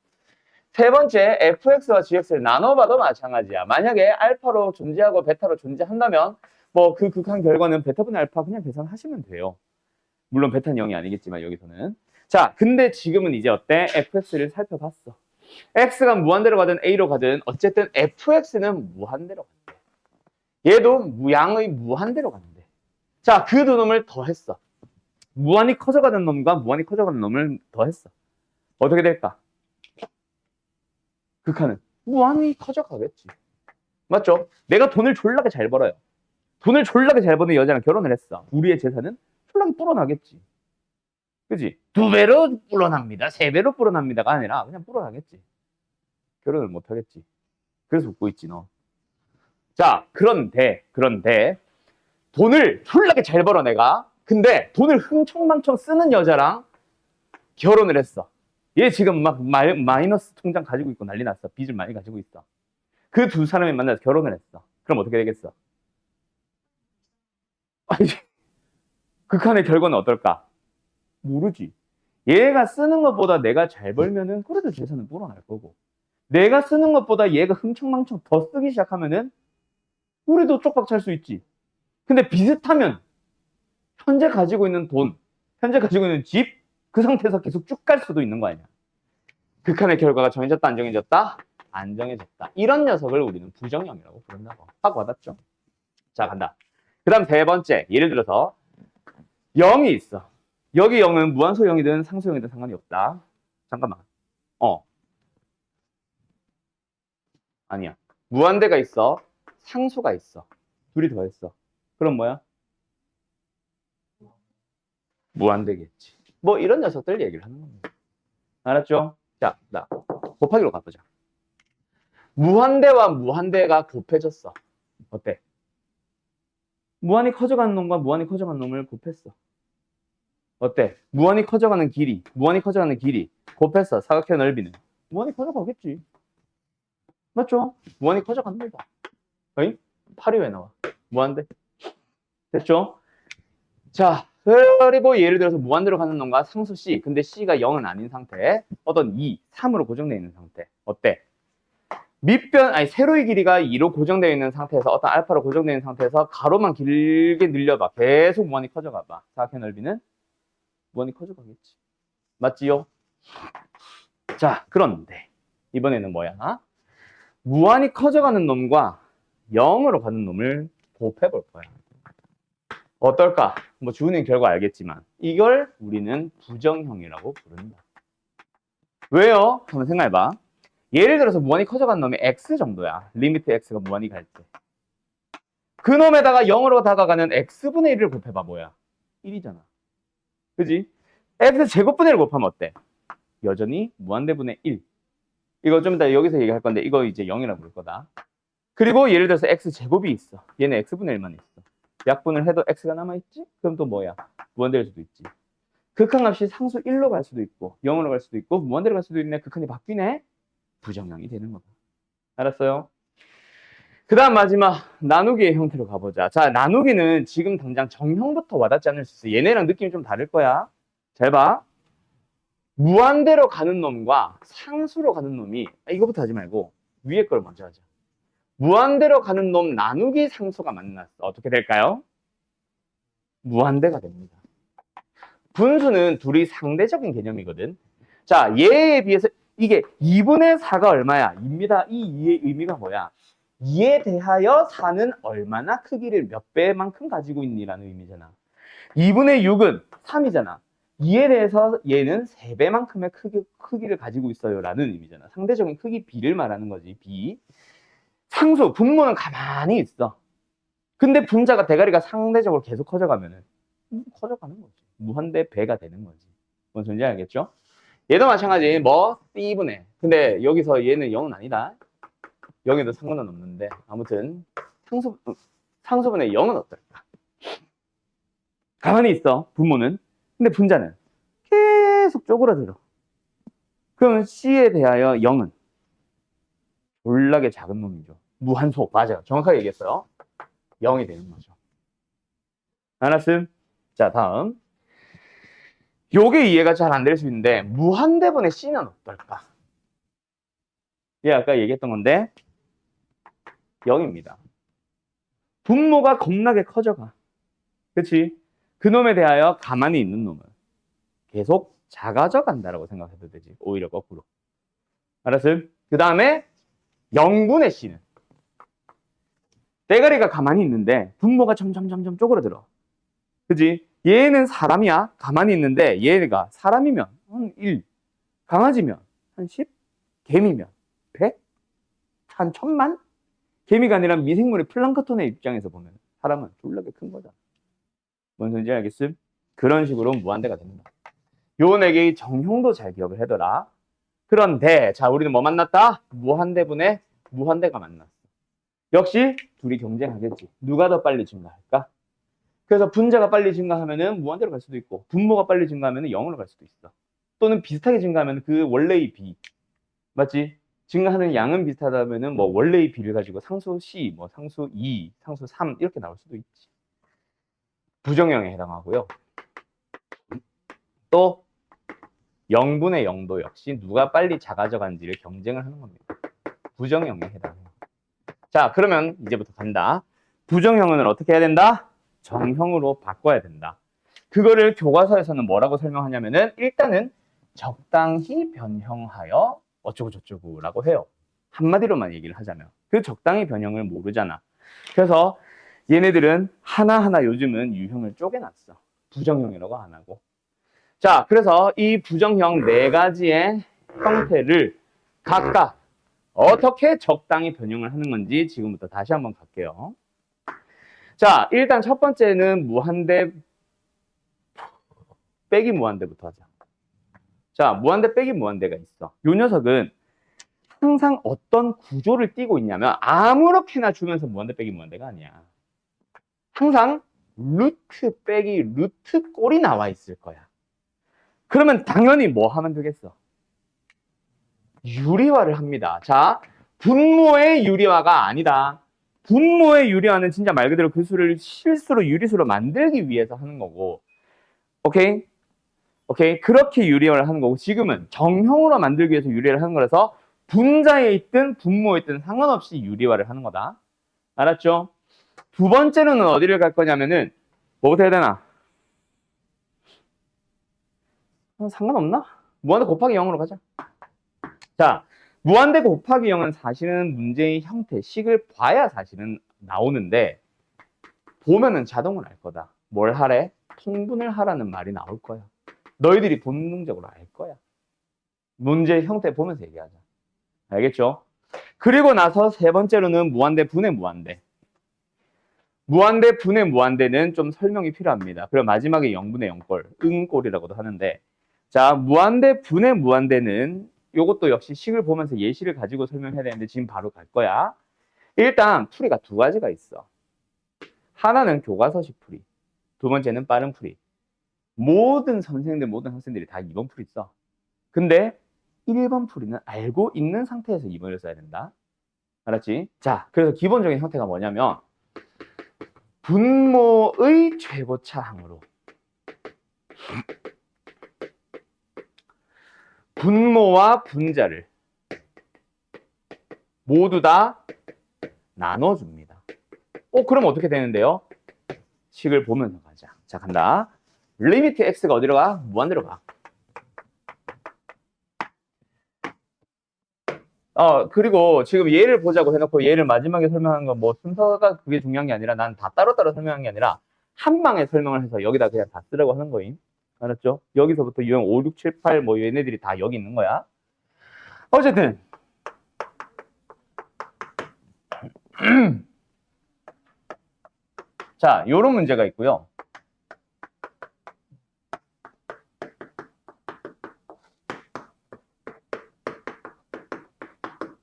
세 번째 fx와 gx를 나눠봐도 마찬가지야. 만약에 알파로 존재하고 베타로 존재한다면 뭐 그 극한 결과는 베타분의 알파 그냥 계산하시면 돼요. 물론 베타는 0이 아니겠지만 여기서는. 자, 근데 지금은 이제 어때? fx를 살펴봤어. x가 무한대로 가든 a로 가든 어쨌든 fx는 무한대로 간대. 얘도 무양의 무한대로 간대. 자, 그 두 놈을 더했어. 무한히 커져가는 놈과 무한히 커져가는 놈을 더했어. 어떻게 될까? 극한은 무한히 커져가겠지. 맞죠? 내가 돈을 졸라게 잘 벌어요. 돈을 졸라게 잘 버는 여자랑 결혼을 했어. 우리의 재산은 졸라게 불어나겠지. 그지? 2배로 불어납니다. 3배로 불어납니다가 아니라 그냥 불어나겠지. 결혼을 못 하겠지. 그래서 웃고 있지 너. 자, 그런데 돈을 졸라게 잘 벌어 내가. 근데 돈을 흥청망청 쓰는 여자랑 결혼을 했어. 얘 지금 막 마이너스 통장 가지고 있고 난리 났어. 빚을 많이 가지고 있어. 그 두 사람이 만나서 결혼을 했어. 그럼 어떻게 되겠어? 아니, 극한의 결과는 어떨까? 모르지. 얘가 쓰는 것보다 내가 잘 벌면은 그래도 재산은 불어날 거고, 내가 쓰는 것보다 얘가 흥청망청 더 쓰기 시작하면은 우리도 쪽박 찰 수 있지. 근데 비슷하면 현재 가지고 있는 돈, 현재 가지고 있는 집, 그 상태에서 계속 쭉 갈 수도 있는 거 아니야. 극한의 결과가 정해졌다, 안 정해졌다? 안 정해졌다. 이런 녀석을 우리는 부정형이라고 부른다고. 확 와닿죠? 자, 간다. 그 다음 세 번째. 예를 들어서 0이 있어. 여기 0은 무한소 0이든 상수 0이든 상관이 없다. 잠깐만. 아니야. 무한대가 있어. 상수가 있어. 둘이 더했어. 그럼 뭐야? 무한대겠지. 뭐 이런 녀석들 얘기를 하는 겁니다. 알았죠? 자, 곱하기로 가보자. 무한대와 무한대가 곱해졌어. 어때? 무한히 커져가는 놈과 무한히 커져가는 놈을 곱했어. 어때? 무한히 커져가는 길이 곱했어. 사각형 넓이는 무한히 커져가겠지. 맞죠? 무한히 커져가는 거다. 어이? 8이 왜 나와? 무한대. 됐죠? 자, 그리고 예를 들어서 무한대로 가는 놈과 상수 C. 근데 C가 0은 아닌 상태. 어떤 2, 3으로 고정되어 있는 상태. 어때? 세로의 길이가 2로 고정되어 있는 상태에서 어떤 알파로 고정되어 있는 상태에서 가로만 길게 늘려봐. 계속 무한히 커져가봐. 사각형 넓이는 무한히 커져가겠지. 맞지요? 자, 그런데 이번에는 뭐야? 무한히 커져가는 놈과 0으로 가는 놈을 곱해볼 거야. 어떨까? 뭐 주는 결과 알겠지만 이걸 우리는 부정형이라고 부른다. 왜요? 한번 생각해봐. 예를 들어서 무한히 커져가는 놈이 x 정도야. 리미트 x가 무한히 갈 때. 그 놈에다가 0으로 다가가는 x분의 1을 곱해봐. 뭐야? 1이잖아. 그지? x 제곱분의 1을 곱하면 어때? 여전히 무한대분의 1. 이거 좀 이따 여기서 얘기할 건데 이거 이제 0이라고 부를 거다. 그리고 예를 들어서 x 제곱이 있어. 얘는 x분의 1만 있어. 약분을 해도 x가 남아있지? 그럼 또 뭐야? 무한대일 수도 있지. 극한값이 상수 1로 갈 수도 있고 0으로 갈 수도 있고 무한대로 갈 수도 있네. 극한이 바뀌네. 부정형이 되는 거다. 알았어요? 그 다음 마지막 나누기의 형태로 가보자. 자, 나누기는 지금 당장 정형부터 와닿지 않을 수 있어. 얘네랑 느낌이 좀 다를 거야. 잘 봐. 무한대로 가는 놈과 상수로 가는 놈이 이거부터 하지 말고 위에 걸 먼저 하자. 무한대로 가는 놈 나누기 상수가 만났어. 어떻게 될까요? 무한대가 됩니다. 분수는 둘이 상대적인 개념이거든. 자, 얘에 비해서 이게 2분의 4가 얼마야? 입니다. 이 2의 의미가 뭐야? 2에 대하여 4는 얼마나 크기를 몇 배만큼 가지고 있니라는 의미잖아. 2분의 6은 3이잖아. 2에 대해서 얘는 3배만큼의 크기를 가지고 있어요 라는 의미잖아. 상대적인 크기 B를 말하는 거지. B. 상수, 분모는 가만히 있어. 근데 분자가 대가리가 상대적으로 계속 커져가면은 커져가는 거지. 무한대 배가 되는 거지. 뭔 소리인지 알겠죠? 얘도 마찬가지. 뭐 C분의. 근데 여기서 얘는 0은 아니다. 0에도 상관은 없는데 아무튼 상수분의 0은 어떨까? 가만히 있어. 분모는. 근데 분자는 계속 쪼그라들어. 그러면 C에 대하여 0은 졸라게 작은 놈이죠. 무한소. 맞아요. 정확하게 얘기했어요. 0이 되는 거죠. 알았음? 자, 다음. 요게 이해가 잘 안 될 수 있는데 무한대분의 C는 어떨까? 얘 아까 얘기했던 건데 0입니다. 분모가 겁나게 커져가. 그치? 그놈에 대하여 가만히 있는 놈은 계속 작아져 간다라고 생각해도 되지. 오히려 거꾸로. 알았음? 그 다음에 0분의 C는 대가리가 가만히 있는데 분모가 점점 쪼그라들어. 그지? 얘는 사람이야. 가만히 있는데 얘가 사람이면 한 1, 강아지면 한 10, 개미면 100, 한 1000만? 개미가 아니라 미생물의 플랑크톤의 입장에서 보면 사람은 졸라게 큰 거잖아. 뭔 소리인지 알겠음? 그런 식으로 무한대가 됩니다. 요 4개의 정형도 잘 기억을 해둬라. 그런데 자, 우리는 뭐 만났다? 무한대분의 무한대가 만났어. 역시 둘이 경쟁하겠지. 누가 더 빨리 증가할까? 그래서 분자가 빨리 증가하면은 무한대로 갈 수도 있고 분모가 빨리 증가하면은 0으로 갈 수도 있어. 또는 비슷하게 증가하면 그 원래의 비. 맞지? 증가하는 양은 비슷하다면은 뭐 원래의 비를 가지고 상수 C, 뭐 상수 2, 상수 3 이렇게 나올 수도 있지. 부정형에 해당하고요. 또 0분의 0도 역시 누가 빨리 작아져 간지를 경쟁을 하는 겁니다. 부정형에 해당해요. 자, 그러면 이제부터 간다. 부정형은 어떻게 해야 된다? 정형으로 바꿔야 된다. 그거를 교과서에서는 뭐라고 설명하냐면은 일단은 적당히 변형하여 어쩌고 저쩌고 라고 해요. 한마디로만 얘기를 하자면. 그 적당히 변형을 모르잖아. 그래서 얘네들은 하나하나 요즘은 유형을 쪼개놨어. 부정형이라고 안 하고. 자, 그래서 이 부정형 네 가지의 형태를 각각 어떻게 적당히 변형을 하는 건지 지금부터 다시 한번 갈게요. 자, 일단 첫 번째는 무한대 빼기 무한대부터 하자. 자, 무한대 빼기 무한대가 있어. 요 녀석은 항상 어떤 구조를 띠고 있냐면 아무렇게나 주면서 무한대 빼기 무한대가 아니야. 항상 루트 빼기 루트 꼴이 나와 있을 거야. 그러면 당연히 뭐 하면 되겠어? 유리화를 합니다. 자, 분모의 유리화가 아니다. 분모의 유리화는 진짜 말 그대로 그 수를 실수로 유리수로 만들기 위해서 하는 거고, 오케이? 오케이? 그렇게 유리화를 하는 거고, 지금은 정형으로 만들기 위해서 유리화를 하는 거라서 분자에 있든 분모에 있든 상관없이 유리화를 하는 거다. 알았죠? 두 번째로는 어디를 갈 거냐면은 뭐부터 해야 되나? 상관없나? 무한대 곱하기 0으로 가자. 자, 무한대 곱하기 0은 사실은 문제의 형태, 식을 봐야 사실은 나오는데 보면은 자동으로 알 거다. 뭘 하래? 통분을 하라는 말이 나올 거야. 너희들이 본능적으로 알 거야. 문제의 형태 보면서 얘기하자. 알겠죠? 그리고 나서 세 번째로는 무한대 분의 무한대. 무한대 분의 무한대는 좀 설명이 필요합니다. 그리고 마지막에 0분의 0꼴, 응꼴이라고도 하는데, 자, 무한대 분의 무한대는 이것도 역시 식을 보면서 예시를 가지고 설명해야 되는데 지금 바로 갈 거야. 일단 풀이가 두 가지가 있어. 하나는 교과서식 풀이, 두 번째는 빠른 풀이. 모든 선생님들, 모든 학생들이 다 2번 풀이 써. 근데 1번 풀이는 알고 있는 상태에서 2번을 써야 된다. 알았지? 자, 그래서 기본적인 형태가 뭐냐면 분모의 최고차항으로 분모와 분자를 모두 다 나눠줍니다. 그럼 어떻게 되는데요? 식을 보면서 가자. 자, 간다. 리미트 x가 어디로 가? 무한대로 가. 그리고 지금 얘를 보자고 해놓고 얘를 마지막에 설명한 건 뭐 순서가 그게 중요한 게 아니라 난 다 따로따로 설명한 게 아니라 한 방에 설명을 해서 여기다 그냥 다 쓰라고 하는 거임. 알았죠? 여기서부터 유형 5, 6, 7, 8 뭐 얘네들이 다 여기 있는 거야. 어쨌든 자, 요런 문제가 있고요.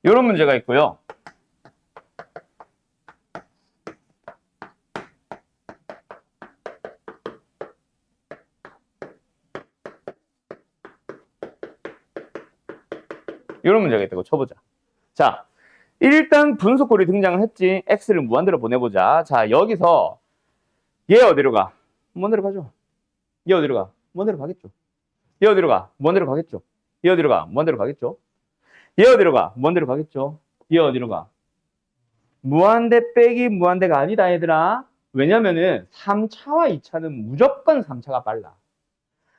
요런 문제가 있고요. 요런 문제가 있다고 쳐보자. 자, 일단 분수꼴이 등장을 했지. x를 무한대로 보내보자. 자, 여기서 얘 어디로 가? 무한대로 가죠. 얘 어디로 가? 무한대로 가겠죠. 얘 어디로 가? 무한대로 가겠죠. 얘 어디로 가? 무한대로 가겠죠. 얘 어디로 가? 무한대로 가겠죠. 얘 어디로 가? 무한대 빼기 무한대가 아니다, 얘들아. 왜냐면은 3차와 2차는 무조건 3차가 빨라.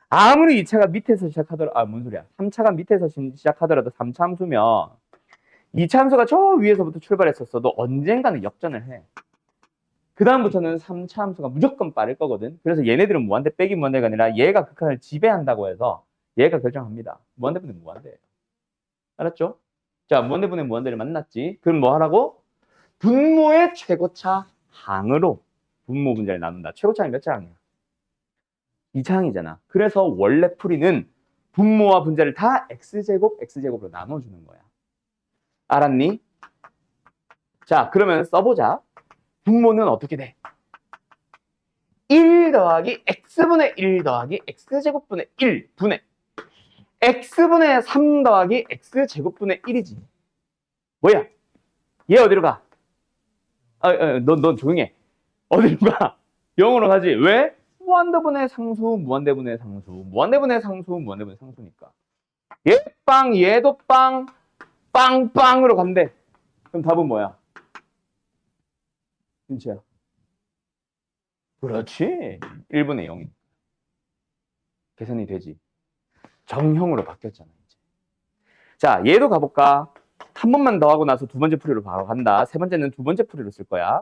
아무리 2차가 밑에서 시작하더라도, 뭔 소리야. 3차가 밑에서 시작하더라도 3차 함수면 2차 함수가 저 위에서부터 출발했었어도 언젠가는 역전을 해. 그 다음부터는 3차 함수가 무조건 빠를 거거든. 그래서 얘네들은 무한대 빼기 무한대가 아니라 얘가 극한을 지배한다고 해서 얘가 결정합니다. 무한대분의 무한대예요. 알았죠? 자, 무한대분의 무한대를 만났지. 그럼 뭐 하라고? 분모의 최고차 항으로 분모 분자를 나눈다. 최고차항이 몇 차항이야? 2차항이잖아. 그래서 원래 풀이는 분모와 분자를 다 x제곱, x제곱으로 나눠주는 거야. 알았니? 자, 그러면 써보자. 분모는 어떻게 돼? 1 더하기 x분의 1 더하기 x제곱분의 1분의 x분의 3 더하기 x제곱분의 1이지. 뭐야? 얘 어디로 가? 넌 조용해. 어디로 가? 0으로 가지. 왜? 무한대분의 상수, 무한대분의 상수, 무한대분의 상수, 무한대분의 상수니까. 얘 빵, 얘도 빵, 빵으로 간대. 그럼 답은 뭐야? 진짜야. 그렇지. 1분의 0이. 계산이 되지. 정형으로 바뀌었잖아, 이제. 자, 얘도 가볼까? 한 번만 더 하고 나서 두 번째 풀이로 바로 간다. 세 번째는 두 번째 풀이로 쓸 거야.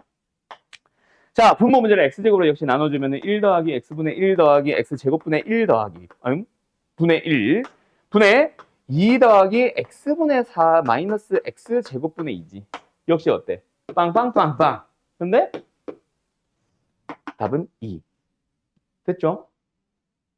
자, 분모 문제를 x제곱으로 역시 나눠주면 1 더하기 x분의 1 더하기 x제곱분의 1 더하기 분의 1 분의 2 더하기 x분의 4 마이너스 x제곱분의 2지. 역시 어때? 빵빵빵빵. 근데 답은 2. 됐죠?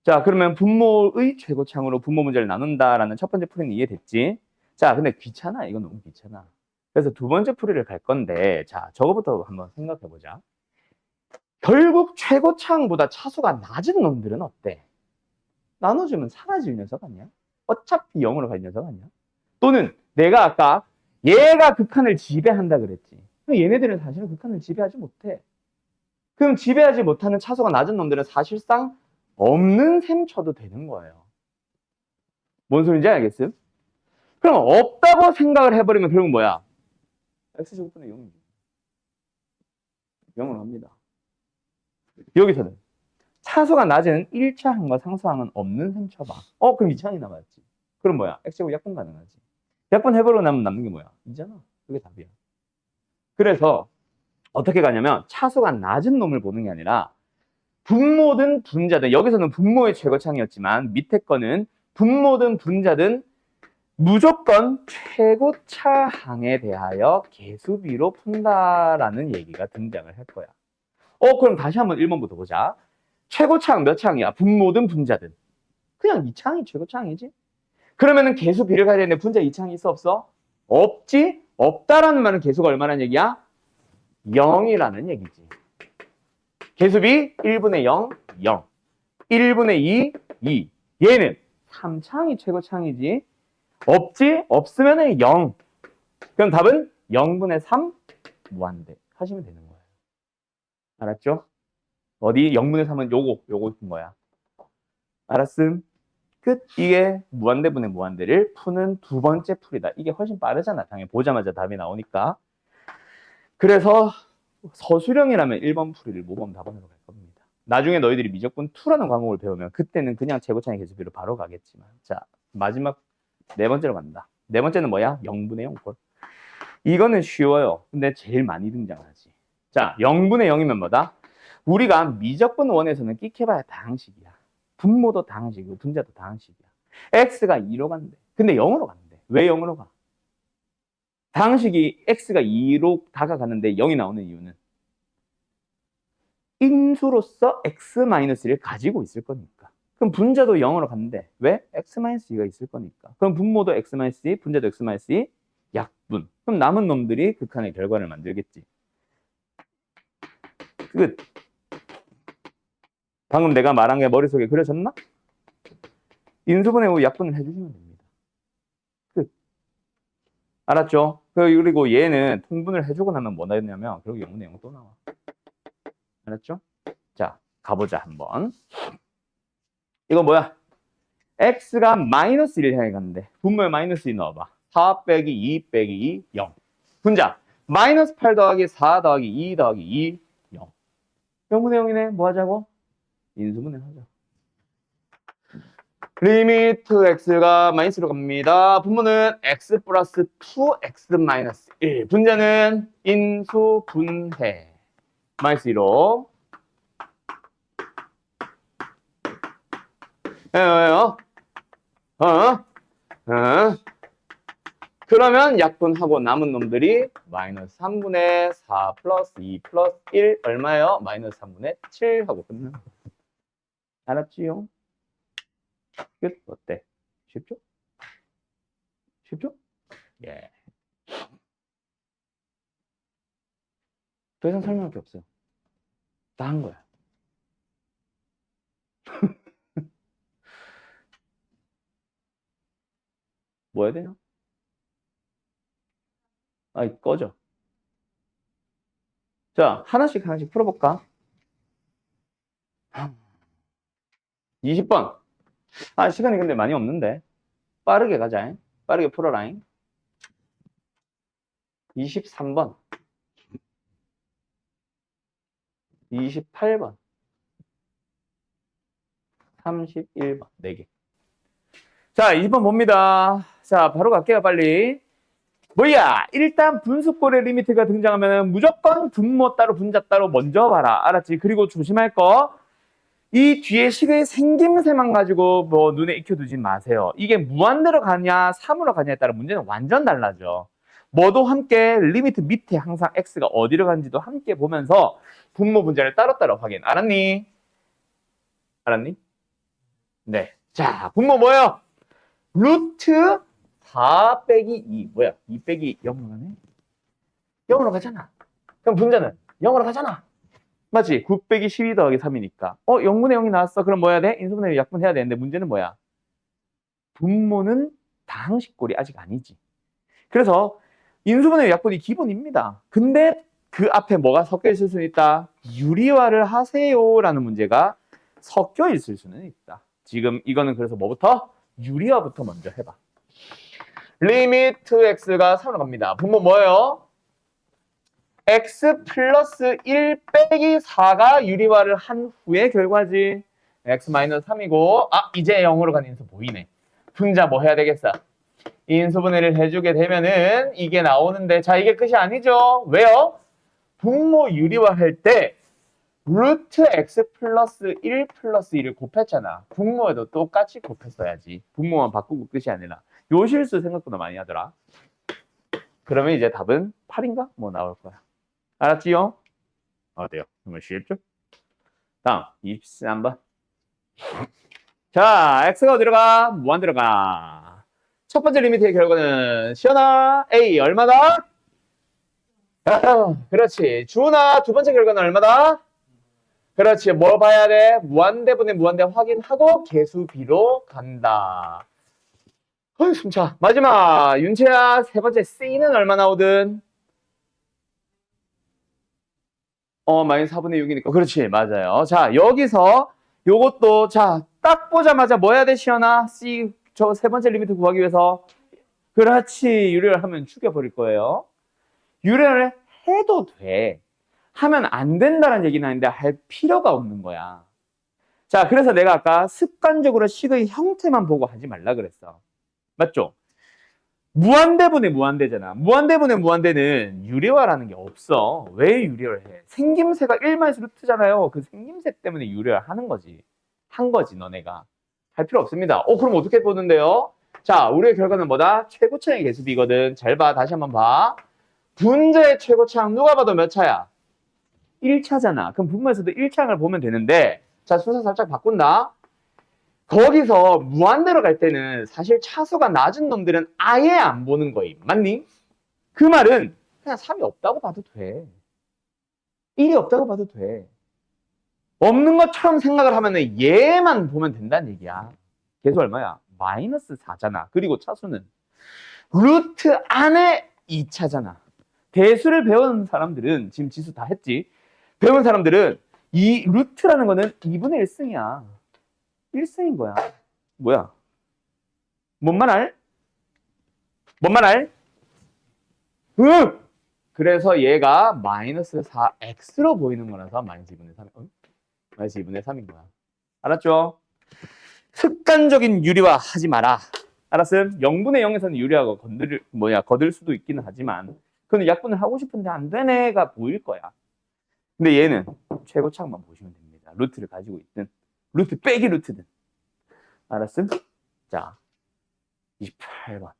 자, 그러면 분모의 최고창으로 분모 문제를 나눈다라는 첫 번째 풀이는 이해됐지? 자, 근데 귀찮아. 이건 너무 귀찮아. 그래서 두 번째 풀이를 갈 건데, 자, 저거부터 한번 생각해보자. 결국 최고창보다 차수가 낮은 놈들은 어때? 나눠주면 사라질 녀석 아니야? 어차피 0으로 갈 녀석 아니야? 또는 내가 아까 얘가 극한을 지배한다 그랬지. 얘네들은 사실은 극한을 지배하지 못해. 그럼 지배하지 못하는 차수가 낮은 놈들은 사실상 없는 셈 쳐도 되는 거예요. 뭔 소리인지 알겠음? 그럼 없다고 생각을 해버리면 결국 뭐야? x제곱분의 0이지. 0으로 합니다. 여기서는 차수가 낮은 1차항과 상수항은 없는 셈 쳐봐. 그럼 2차항이 남았지. 그럼 뭐야? x제곱 약분 가능하지. 약분 해버리고 나면 남는 게 뭐야? 2잖아. 그게 답이야. 그래서 어떻게 가냐면 차수가 낮은 놈을 보는 게 아니라 분모든 분자든, 여기서는 분모의 최고차항이었지만 밑에 거는 분모든 분자든 무조건 최고차항에 대하여 계수비로 푼다라는 얘기가 등장을 할 거야. 그럼 다시 한번 1번부터 보자. 최고차항 몇 차항이야? 분모든 분자든. 그냥 2차항이 최고차항이지. 그러면은 계수비를 가야 되는데 분자 2차항이 있어 없어? 없지? 없다라는 말은 계수가 얼마라는 얘기야? 0이라는 얘기지. 계수비 1분의 0, 0. 1분의 2, 2. 얘는 3차항이 최고차항이지. 없지? 없으면 0. 그럼 답은 0분의 3 무한대 하시면 되는 거예요. 알았죠? 어디 0분의 3은 요거 있는 거야. 알았음? 끝. 이게 무한대분의 무한대를 푸는 두 번째 풀이다. 이게 훨씬 빠르잖아. 당연히 보자마자 답이 나오니까. 그래서 서술형이라면 1번 풀이를 모범 답안으로 갈 겁니다. 나중에 너희들이 미적분 2라는 과목을 배우면 그때는 그냥 최고차항 계수비로 바로 가겠지만, 자, 마지막 네 번째로 간다. 네 번째는 뭐야? 0분의 0꼴. 이거는 쉬워요. 근데 제일 많이 등장하지. 자, 0분의 0이면 뭐다? 우리가 미적분 1에서는 끽해봐야 다항식이야. 분모도 다항식이고 분자도 다항식이야. x가 2로 간대. 근데 0으로 간대. 왜 0으로 가? 다항식이 x가 2로 다가가는데 0이 나오는 이유는 인수로서 x-1을 가지고 있을 거니까. 그럼 분자도 0으로 갔는데 왜? x-2가 있을 거니까. 그럼 분모도 x-2, 분자도 x-2, 약분. 그럼 남은 놈들이 극한의 결과를 만들겠지. 끝. 방금 내가 말한 게 머릿속에 그려졌나? 인수분해 후 약분을 해주시면 됩니다. 끝. 알았죠? 그리고 얘는 통분을 해주고 나면 뭐가 되냐면 결국 0분의 0 또 나와. 알았죠? 자, 가보자 한번. 이거 뭐야? x가 마이너스 1을 향해 갔는데 분모에 마이너스 2 넣어봐. 4 빼기 2 빼기 2, 0. 분자 마이너스 8 더하기 4 더하기 2 더하기 2, 0. 0분의 0이네. 뭐 하자고? 인수분해 하자. 리미트 x가 마이너스로 갑니다. 분모는 x 플러스 2x 마이너스 1. 분자는 인수분해. 마이너스 2로. 그러면 약분하고 남은 놈들이 마이너스 3분의 4 플러스 2 플러스 1 얼마예요? 마이너스 3분의 7 하고 끝나는 거예요. 알았지요? 끝. 어때? 쉽죠? 쉽죠? 예. 더 이상 설명할 게 없어요. 다 한 거야. 뭐 해야 되냐? 아이, 꺼져. 자, 하나씩 풀어볼까? 20번. 아, 시간이 근데 많이 없는데. 빠르게 가자. 빠르게 풀어라잉. 23번. 28번. 31번. 4개. 자, 20번 봅니다. 자, 바로 갈게요, 빨리. 뭐야? 일단 분수꼴의 리미트가 등장하면 무조건 분모 따로 분자 따로 먼저 봐라. 알았지? 그리고 조심할 거. 이 뒤에 식의 생김새만 가지고 뭐 눈에 익혀두지 마세요. 이게 무한대로 가냐 3으로 가냐에 따라 문제는 완전 달라져. 뭐도 함께 리미트 밑에 항상 x가 어디로 가는지도 함께 보면서 분모 분자를 따로따로 확인. 알았니? 알았니? 네. 자, 분모 뭐예요? 루트 4 빼기 2. 뭐야? 2 빼기 0으로 가네? 0으로 가잖아. 그럼 분자는 0으로 가잖아. 맞지? 9 빼기 12 더하기 3이니까. 0분의 0이 나왔어. 그럼 뭐 해야 돼? 인수분해를 약분해야 되는데 문제는 뭐야? 분모는 다항식꼴이 아직 아니지. 그래서 인수분해 약분이 기본입니다. 근데 그 앞에 뭐가 섞여 있을 수는 있다. 유리화를 하세요라는 문제가 섞여 있을 수는 있다. 지금 이거는 그래서 뭐부터? 유리화부터 먼저 해봐. 리미트 x가 3으로 갑니다. 분모 뭐예요? x 플러스 1 빼기 4가 유리화를 한 후의 결과지. x 마이너스 3이고 이제 0으로 가는 인수 보이네. 분자 뭐 해야 되겠어? 인수분해를 해주게 되면은 이게 나오는데 자 이게 끝이 아니죠. 왜요? 분모 유리화 할 때 루트 x 플러스 1 플러스 1을 곱했잖아. 분모에도 똑같이 곱했어야지. 분모만 바꾸고 끝이 아니라. 요 실수 생각보다 많이 하더라. 그러면 이제 답은 8인가? 뭐 나올 거야. 알았지요? 어때요? 정말 쉽죠? 다음 23번. 자, x가 어디로 가? 무한 들어가. 첫 번째 리미트의 결과는 시연아 a 얼마다? 그렇지. 주은아 두 번째 결과는 얼마다? 그렇지. 뭐 봐야 돼? 무한대분의 무한대 확인하고 개수 b로 간다. 숨차. 마지막 윤채야 세 번째 c는 얼마 나오든? 마이너스 4분의 6이니까. 그렇지. 맞아요. 자, 여기서 요것도 자, 딱 보자마자 뭐 해야 돼, 시연아? C 저 세 번째 리미트 구하기 위해서. 그렇지. 유래를 하면 죽여버릴 거예요. 유래를 해도 돼. 하면 안 된다는 얘기는 아닌데 할 필요가 없는 거야. 자, 그래서 내가 아까 습관적으로 식의 형태만 보고 하지 말라 그랬어. 맞죠? 무한대분의 무한대잖아. 무한대분의 무한대는 유래화라는 게 없어. 왜 유래를 해? 생김새가 1-루트잖아요. 그 생김새 때문에 유래를 하는 거지. 한 거지, 너네가. 할 필요 없습니다. 그럼 어떻게 보는데요? 자, 우리의 결과는 뭐다? 최고차의 개수비거든. 잘 봐. 다시 한번 봐. 분자의 최고차항 누가 봐도 몇 차야? 1차잖아. 그럼 분모에서도 1차항을 보면 되는데 자, 순서 살짝 바꾼다. 거기서 무한대로 갈 때는 사실 차수가 낮은 놈들은 아예 안 보는 거임. 맞니? 그 말은 그냥 3이 없다고 봐도 돼. 1이 없다고 봐도 돼. 없는 것처럼 생각을 하면 얘만 보면 된다는 얘기야. 개수 얼마야? 마이너스 4잖아. 그리고 차수는 루트 안에 2차잖아. 대수를 배운 사람들은 지금 지수 다 했지. 배운 사람들은 이 루트라는 거는 2분의 1승이야. 1승인 거야. 뭐야? 뭔 말 알? 뭔 말 알? 그래서 얘가 마이너스 4x로 보이는 거라서 마이너스 2분의 3. 마이너스 2분의 3인 거야. 알았죠? 습관적인 유리화 하지 마라. 알았음? 0분의 0에서는 유리화가 거들 수도 있기는 하지만 그건 약분을 하고 싶은데 안 되네가 보일 거야. 근데 얘는 최고차항만 보시면 됩니다. 루트를 가지고 있든 루트 빼기 루트든. 알았음? 자, 28번.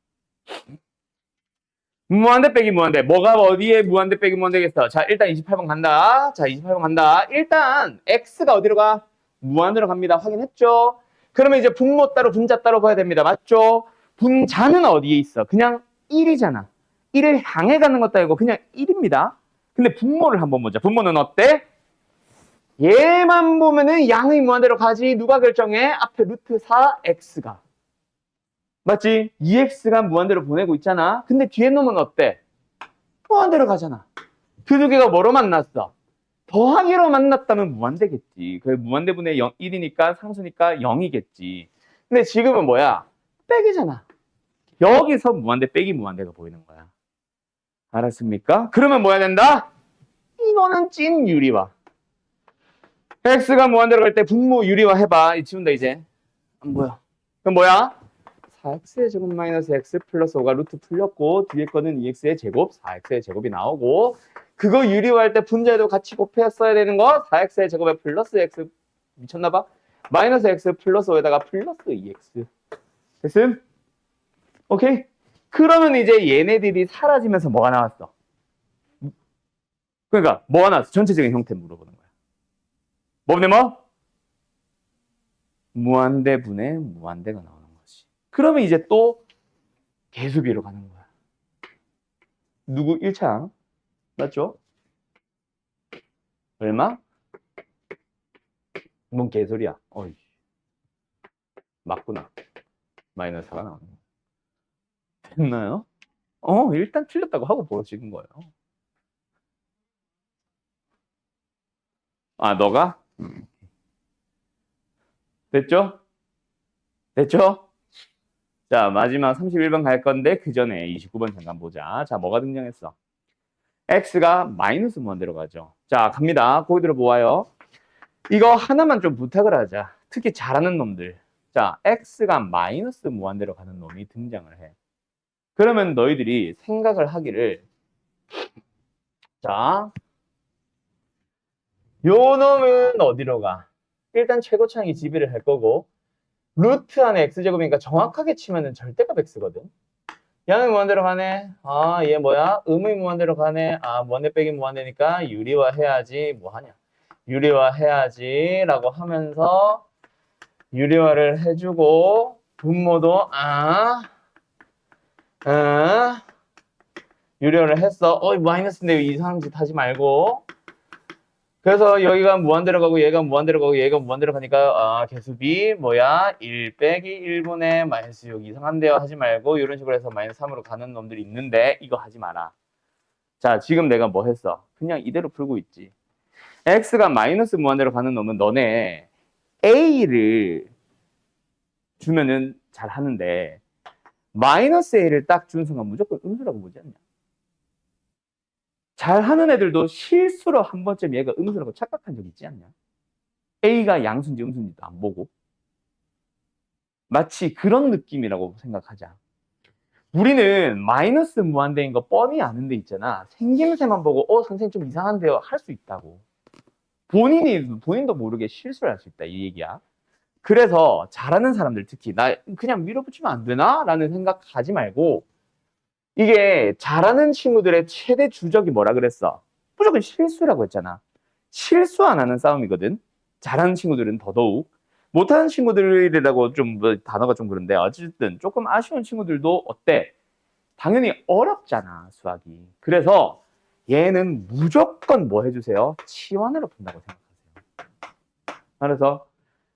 무한대 빼기 무한대. 뭐가 어디에 무한대 빼기 무한대겠어? 자, 일단 28번 간다. 자, 28번 간다. 일단 x가 어디로 가? 무한대로 갑니다. 확인했죠? 그러면 이제 분모 따로 분자 따로 봐야 됩니다. 맞죠? 분자는 어디에 있어? 그냥 1이잖아. 1을 향해 가는 것도 아니고 그냥 1입니다. 근데 분모를 한번 보자. 분모는 어때? 얘만 보면은 양의 무한대로 가지. 누가 결정해? 앞에 루트 4x가. 맞지? EX가 무한대로 보내고 있잖아. 근데 뒤에 놈은 어때? 무한대로 가잖아. 그 두 개가 뭐로 만났어? 더하기로 만났다면 무한대겠지. 그 무한대분의 0, 1이니까 상수니까 0이겠지. 근데 지금은 뭐야? 빼기잖아. 여기서 무한대 빼기 무한대가 보이는 거야. 알았습니까? 그러면 뭐 해야 된다? 이거는 찐 유리화. x가 무한대로 갈 때 분모 유리화 해봐. 지운다 이제. 안 보여. 그럼 뭐야? 4x의 제곱 마이너스 x 플러스 5가 루트 풀렸고 뒤에 거는 2x의 제곱, 4x의 제곱이 나오고 그거 유리화할 때 분자에도 같이 곱했어야 되는 거 4x의 제곱에 플러스 x 미쳤나봐? 마이너스 x 플러스 5에다가 플러스 2x 됐음? 오케이? 그러면 이제 얘네들이 사라지면서 뭐가 나왔어? 그러니까 뭐가 나왔어? 전체적인 형태 물어보는 거야. 뭐네 뭐? 무한대분의 무한대가 나오는 거지. 그러면 이제 또 계수비로 가는 거야. 누구 1창? 맞죠? 얼마? 뭔 개소리야. 어이. 맞구나. 마이너스가 나오는 거. 됐나요? 일단 틀렸다고 하고 보여지는 거예요. 아, 너가? 됐죠? 됐죠? 자, 마지막 31번 갈 건데 그 전에 29번 잠깐 보자. 자, 뭐가 등장했어? x가 마이너스 무한대로 가죠. 자, 갑니다. 거기 들어보아요. 이거 하나만 좀 부탁을 하자. 특히 잘하는 놈들. 자, x가 마이너스 무한대로 가는 놈이 등장을 해. 그러면 너희들이 생각을 하기를 자, 요 놈은 어디로 가? 일단 최고차항이 지배를 할 거고 루트 안에 x제곱이니까 정확하게 치면은 절대값 x거든. 양의 무한대로 가네. 아, 얘 뭐야? 음의 무한대로 가네. 아, 무한대 빼기 무한대니까 유리화 해야지. 뭐 하냐? 유리화 해야지. 라고 하면서 유리화를 해주고 분모도 유리화를 했어. 마이너스인데 이상한 짓 하지 말고. 그래서 여기가 무한대로 가고 얘가 무한대로 가고 얘가 무한대로 가니까 개수비 뭐야? 1 빼기 1분의 마이너스 6 이상한데요 하지 말고 이런 식으로 해서 마이너스 3으로 가는 놈들이 있는데 이거 하지 마라. 자, 지금 내가 뭐 했어? 그냥 이대로 풀고 있지. x가 마이너스 무한대로 가는 놈은 너네 a를 주면은 잘 하는데 마이너스 a를 딱 준 순간 무조건 음수라고 보지 않냐? 잘하는 애들도 실수로 한 번쯤 얘가 음수라고 착각한 적 있지 않냐? A가 양수인지 음수인지도 안 보고 마치 그런 느낌이라고 생각하자. 우리는 마이너스 무한대인 거 뻔히 아는 데 있잖아. 생김새만 보고 선생님 좀 이상한데요 할 수 있다고. 본인도 모르게 실수를 할 수 있다 이 얘기야. 그래서 잘하는 사람들 특히 나 그냥 밀어붙이면 안 되나? 라는 생각하지 말고 이게 잘하는 친구들의 최대 주적이 뭐라 그랬어? 무조건 실수라고 했잖아. 실수 안 하는 싸움이거든. 잘하는 친구들은 더더욱. 못하는 친구들이라고 좀 단어가 좀 그런데 어쨌든 조금 아쉬운 친구들도 어때? 당연히 어렵잖아 수학이. 그래서 얘는 무조건 뭐 해주세요? 치환으로 푼다고 생각하세요. 그래서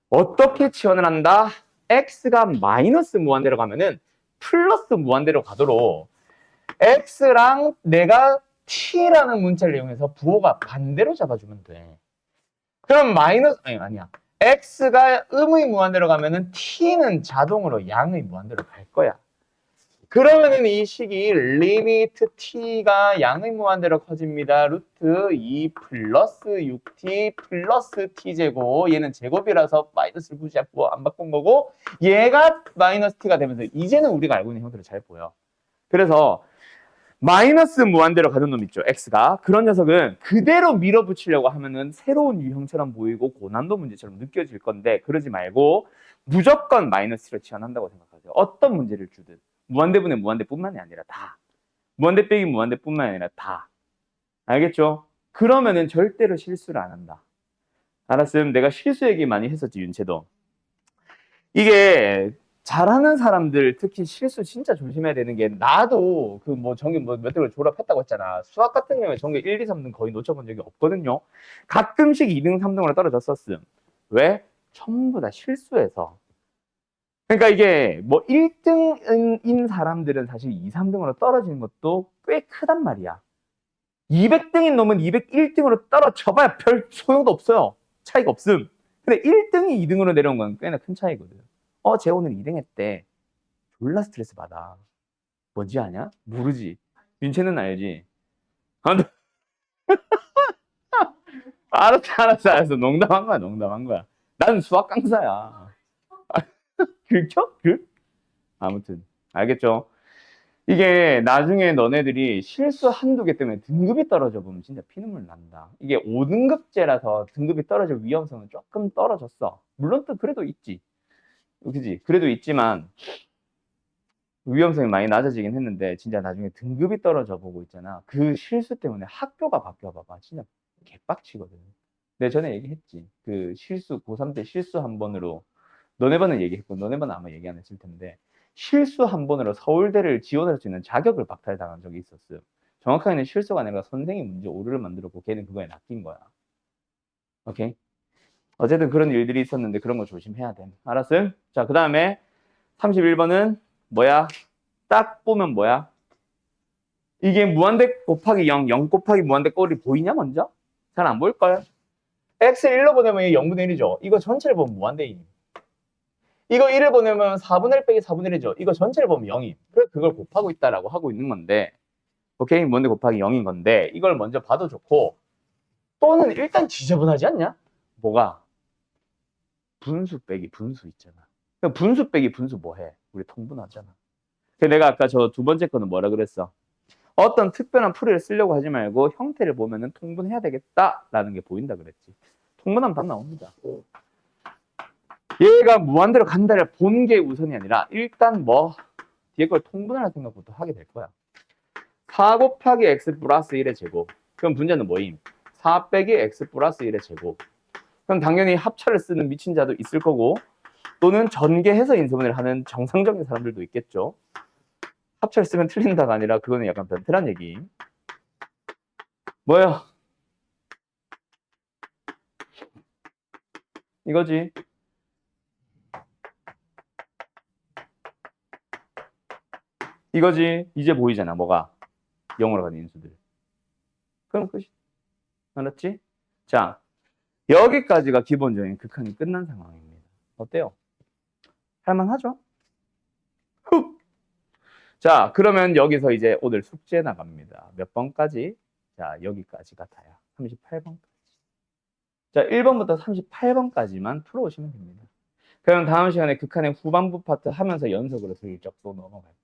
어떻게 치환을 한다? x가 마이너스 무한대로 가면은 플러스 무한대로 가도록 x랑 내가 t라는 문자를 이용해서 부호가 반대로 잡아주면 돼. 그럼 아니야. x가 음의 무한대로 가면은 t는 자동으로 양의 무한대로 갈 거야. 그러면은 이 식이 리미트 t가 양의 무한대로 커집니다. 루트 2 플러스 6t 플러스 t제곱. 얘는 제곱이라서 마이너스를 굳이 안 바꾼 거고 얘가 마이너스 t가 되면서 이제는 우리가 알고 있는 형태로 잘 보여. 그래서 마이너스 무한대로 가는 놈 있죠, x가. 그런 녀석은 그대로 밀어붙이려고 하면은 새로운 유형처럼 보이고 고난도 문제처럼 느껴질 건데 그러지 말고 무조건 마이너스를 치환한다고 생각하세요. 어떤 문제를 주든. 무한대분의 무한대뿐만이 아니라 다. 무한대 빼기 무한대뿐만 아니라 다. 알겠죠? 그러면은 절대로 실수를 안 한다. 알았음? 내가 실수 얘기 많이 했었지, 윤채도. 이게 잘하는 사람들 특히 실수 진짜 조심해야 되는 게 나도 그 뭐 전교 몇 등을 졸업했다고 했잖아. 수학 같은 경우에 전교 1, 2, 3등 거의 놓쳐본 적이 없거든요. 가끔씩 2등, 3등으로 떨어졌었음. 왜? 전부 다 실수해서. 그러니까 이게 뭐 1등인 사람들은 사실 2, 3등으로 떨어지는 것도 꽤 크단 말이야. 200등인 놈은 201등으로 떨어져봐야 별 소용도 없어요. 차이가 없음. 근데 1등이 2등으로 내려온 건 꽤나 큰 차이거든. 쟤 오늘 2등 했대. 졸라 스트레스 받아. 뭔지 아냐? 모르지. 윤채는 알지? 아, 알았어. 농담한 거야. 나는 수학 강사야. 긁혀? 아무튼. 알겠죠? 이게 나중에 너네들이 실수 한두 개 때문에 등급이 떨어져 보면 진짜 피눈물 난다. 이게 5등급제라서 등급이 떨어질 위험성은 조금 떨어졌어. 물론 또 그래도 있지. 그지? 그래도 있지만 위험성이 많이 낮아지긴 했는데 진짜 나중에 등급이 떨어져 보고 있잖아. 그 실수 때문에 학교가 바뀌어 봐봐. 진짜 개빡치거든. 내가 전에 얘기했지. 그 실수, 고3 때 실수 한 번으로 너네반은 얘기했고 너네반은 아마 얘기 안 했을 텐데 실수 한 번으로 서울대를 지원할 수 있는 자격을 박탈당한 적이 있었어요. 정확하게는 실수가 아니라 선생이 문제 오류를 만들었고 걔는 그거에 낚인 거야. 오케이? 어쨌든 그런 일들이 있었는데 그런 거 조심해야 돼. 알았음? 자, 그 다음에 31번은 뭐야? 딱 보면 뭐야? 이게 무한대 곱하기 0, 0 곱하기 무한대 꼴이 보이냐 먼저? 잘 안 보일걸? x 1로 보내면 0분의 1이죠. 이거 전체를 보면 무한대임. 이거 1을 보내면 4분의 1 빼기 4분의 1이죠. 이거 전체를 보면 0임. 그래서 그걸 곱하고 있다라고 하고 있는 건데 오케이? 무한대 곱하기 0인 건데 이걸 먼저 봐도 좋고 또는 일단 지저분하지 않냐? 뭐가? 분수 빼기 분수 있잖아. 분수 빼기 분수 뭐해? 우리 통분하잖아. 내가 아까 저 두 번째 거는 뭐라 그랬어? 어떤 특별한 풀이를 쓰려고 하지 말고 형태를 보면은 통분해야 되겠다라는 게 보인다 그랬지. 통분하면 답 나옵니다. 얘가 무한대로 간다를 본 게 우선이 아니라 일단 뭐 뒤에 걸 통분할 생각부터 하게 될 거야. 4 곱하기 x 플러스 1의 제곱. 그럼 문제는 뭐임? 4 빼기 x 플러스 1의 제곱. 그럼 당연히 합차를 쓰는 미친 자도 있을 거고 또는 전개해서 인수분해를 하는 정상적인 사람들도 있겠죠. 합차를 쓰면 틀린다가 아니라 그거는 약간 변태란 얘기. 뭐야? 이거지. 이거지. 이제 보이잖아. 뭐가? 0으로 가는 인수들. 그럼 끝이. 알았지? 자, 여기까지가 기본적인 극한이 끝난 상황입니다. 어때요? 할만하죠? 자, 그러면 여기서 이제 오늘 숙제 나갑니다. 몇 번까지? 자, 여기까지가 다야. 38번까지. 자, 1번부터 38번까지만 풀어오시면 됩니다. 그럼 다음 시간에 극한의 후반부 파트 하면서 연속으로 슬쩍 또 넘어갈 거예요.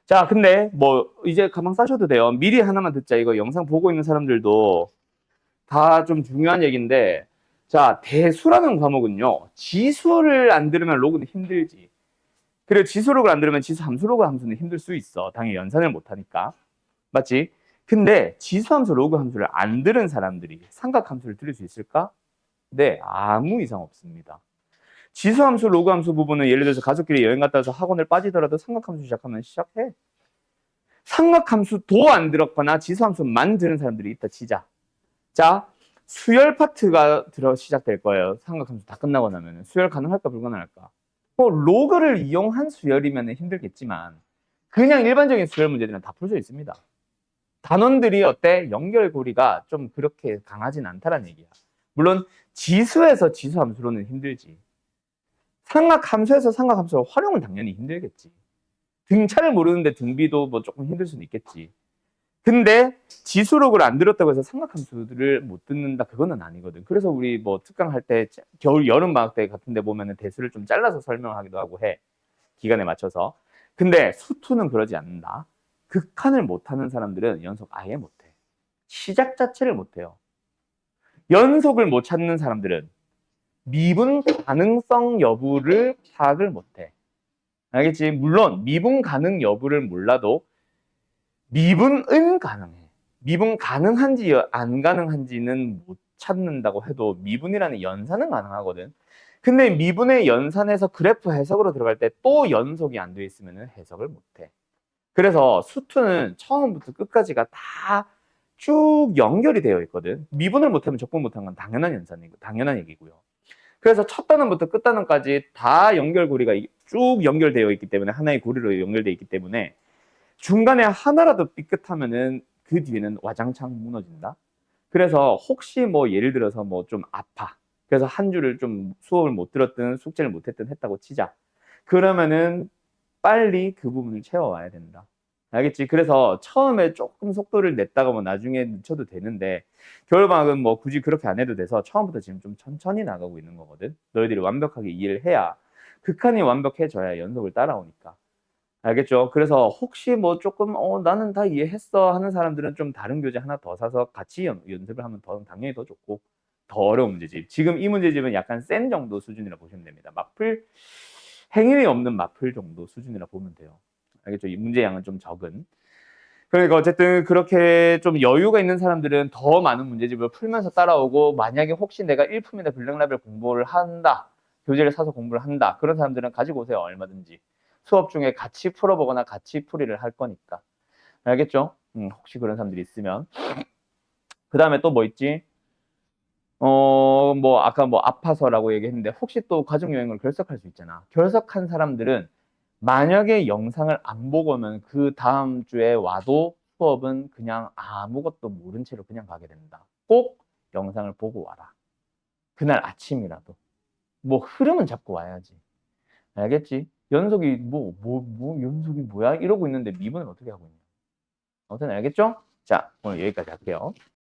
자, 근데 뭐 이제 가망 싸셔도 돼요. 미리 하나만 듣자. 이거 영상 보고 있는 사람들도 다 좀 중요한 얘기인데 자, 대수라는 과목은요. 지수를 안 들으면 로그는 힘들지. 그리고 지수록을 안 들으면 지수 함수록을 함수는 힘들 수 있어. 당연히 연산을 못하니까. 맞지? 근데 지수 함수, 로그 함수를 안 들은 사람들이 삼각 함수를 들을 수 있을까? 네, 아무 이상 없습니다. 지수 함수, 로그 함수 부분은 예를 들어서 가족끼리 여행 갔다 와서 학원을 빠지더라도 삼각 함수 시작하면 시작해. 삼각 함수도 안 들었거나 지수 함수만 들은 사람들이 있다 치자. 자, 수열 파트가 시작될 거예요. 삼각 함수 다 끝나고 나면 수열 가능할까 불가능할까? 뭐 로그를 이용한 수열이면 힘들겠지만 그냥 일반적인 수열 문제들은 다 풀 수 있습니다. 단원들이 어때? 연결고리가 좀 그렇게 강하진 않다라는 얘기야. 물론 지수에서 지수 함수로는 힘들지. 삼각 함수에서 삼각 함수 활용은 당연히 힘들겠지. 등차를 모르는데 등비도 뭐 조금 힘들 수는 있겠지. 근데 지수록을 안 들었다고 해서 삼각함수들을 못 듣는다 그거는 아니거든. 그래서 우리 뭐 특강 할 때 겨울 여름 방학 때 같은 데 보면은 대수를 좀 잘라서 설명하기도 하고 해. 기간에 맞춰서. 근데 수투는 그러지 않는다. 극한을 못하는 사람들은 연속 아예 못해. 시작 자체를 못해요. 연속을 못 찾는 사람들은 미분 가능성 여부를 파악을 못해. 알겠지? 물론 미분 가능 여부를 몰라도 미분은 가능해. 미분 가능한지 안 가능한지는 못 찾는다고 해도 미분이라는 연산은 가능하거든. 근데 미분의 연산에서 그래프 해석으로 들어갈 때 또 연속이 안 돼 있으면 해석을 못 해. 그래서 수투는 처음부터 끝까지가 다 쭉 연결이 되어 있거든. 미분을 못하면 적분 못한 건 당연한 연산이고 당연한 얘기고요. 그래서 첫 단원부터 끝 단원까지 다 연결고리가 쭉 연결되어 있기 때문에 하나의 고리로 연결되어 있기 때문에 중간에 하나라도 삐끗하면은 그 뒤에는 와장창 무너진다. 그래서 혹시 뭐 예를 들어서 뭐 좀 아파. 그래서 한 주를 좀 수업을 못 들었든 숙제를 못 했든 했다고 치자. 그러면은 빨리 그 부분을 채워와야 된다. 알겠지? 그래서 처음에 조금 속도를 냈다가 뭐 나중에 늦춰도 되는데 겨울방학은 뭐 굳이 그렇게 안 해도 돼서 처음부터 지금 좀 천천히 나가고 있는 거거든. 너희들이 완벽하게 이해를 해야 극한이 완벽해져야 연속을 따라오니까. 알겠죠? 그래서 혹시 뭐 조금 나는 다 이해했어 하는 사람들은 좀 다른 교재 하나 더 사서 같이 연습을 하면 당연히 더 좋고 더 어려운 문제집. 지금 이 문제집은 약간 센 정도 수준이라 보시면 됩니다. 막풀 행위이 없는 막풀 정도 수준이라 보면 돼요. 알겠죠? 이 문제 양은 좀 적은. 그러니까 어쨌든 그렇게 좀 여유가 있는 사람들은 더 많은 문제집을 풀면서 따라오고 만약에 혹시 내가 1품이나 블랙라벨 공부를 한다. 교재를 사서 공부를 한다. 그런 사람들은 가지고 오세요. 얼마든지. 수업 중에 같이 풀어보거나 같이 풀이를 할 거니까. 알겠죠? 혹시 그런 사람들이 있으면. 그 다음에 또 뭐 있지? 뭐, 아까 뭐 아파서라고 얘기했는데, 혹시 또 가족여행을 결석할 수 있잖아. 결석한 사람들은 만약에 영상을 안 보고 오면 그 다음 주에 와도 수업은 그냥 아무것도 모른 채로 그냥 가게 된다. 꼭 영상을 보고 와라. 그날 아침이라도. 뭐 흐름은 잡고 와야지. 알겠지? 연속이 연속이 뭐야? 이러고 있는데 미분을 어떻게 하고 있냐? 아무튼 알겠죠? 자, 오늘 여기까지 할게요.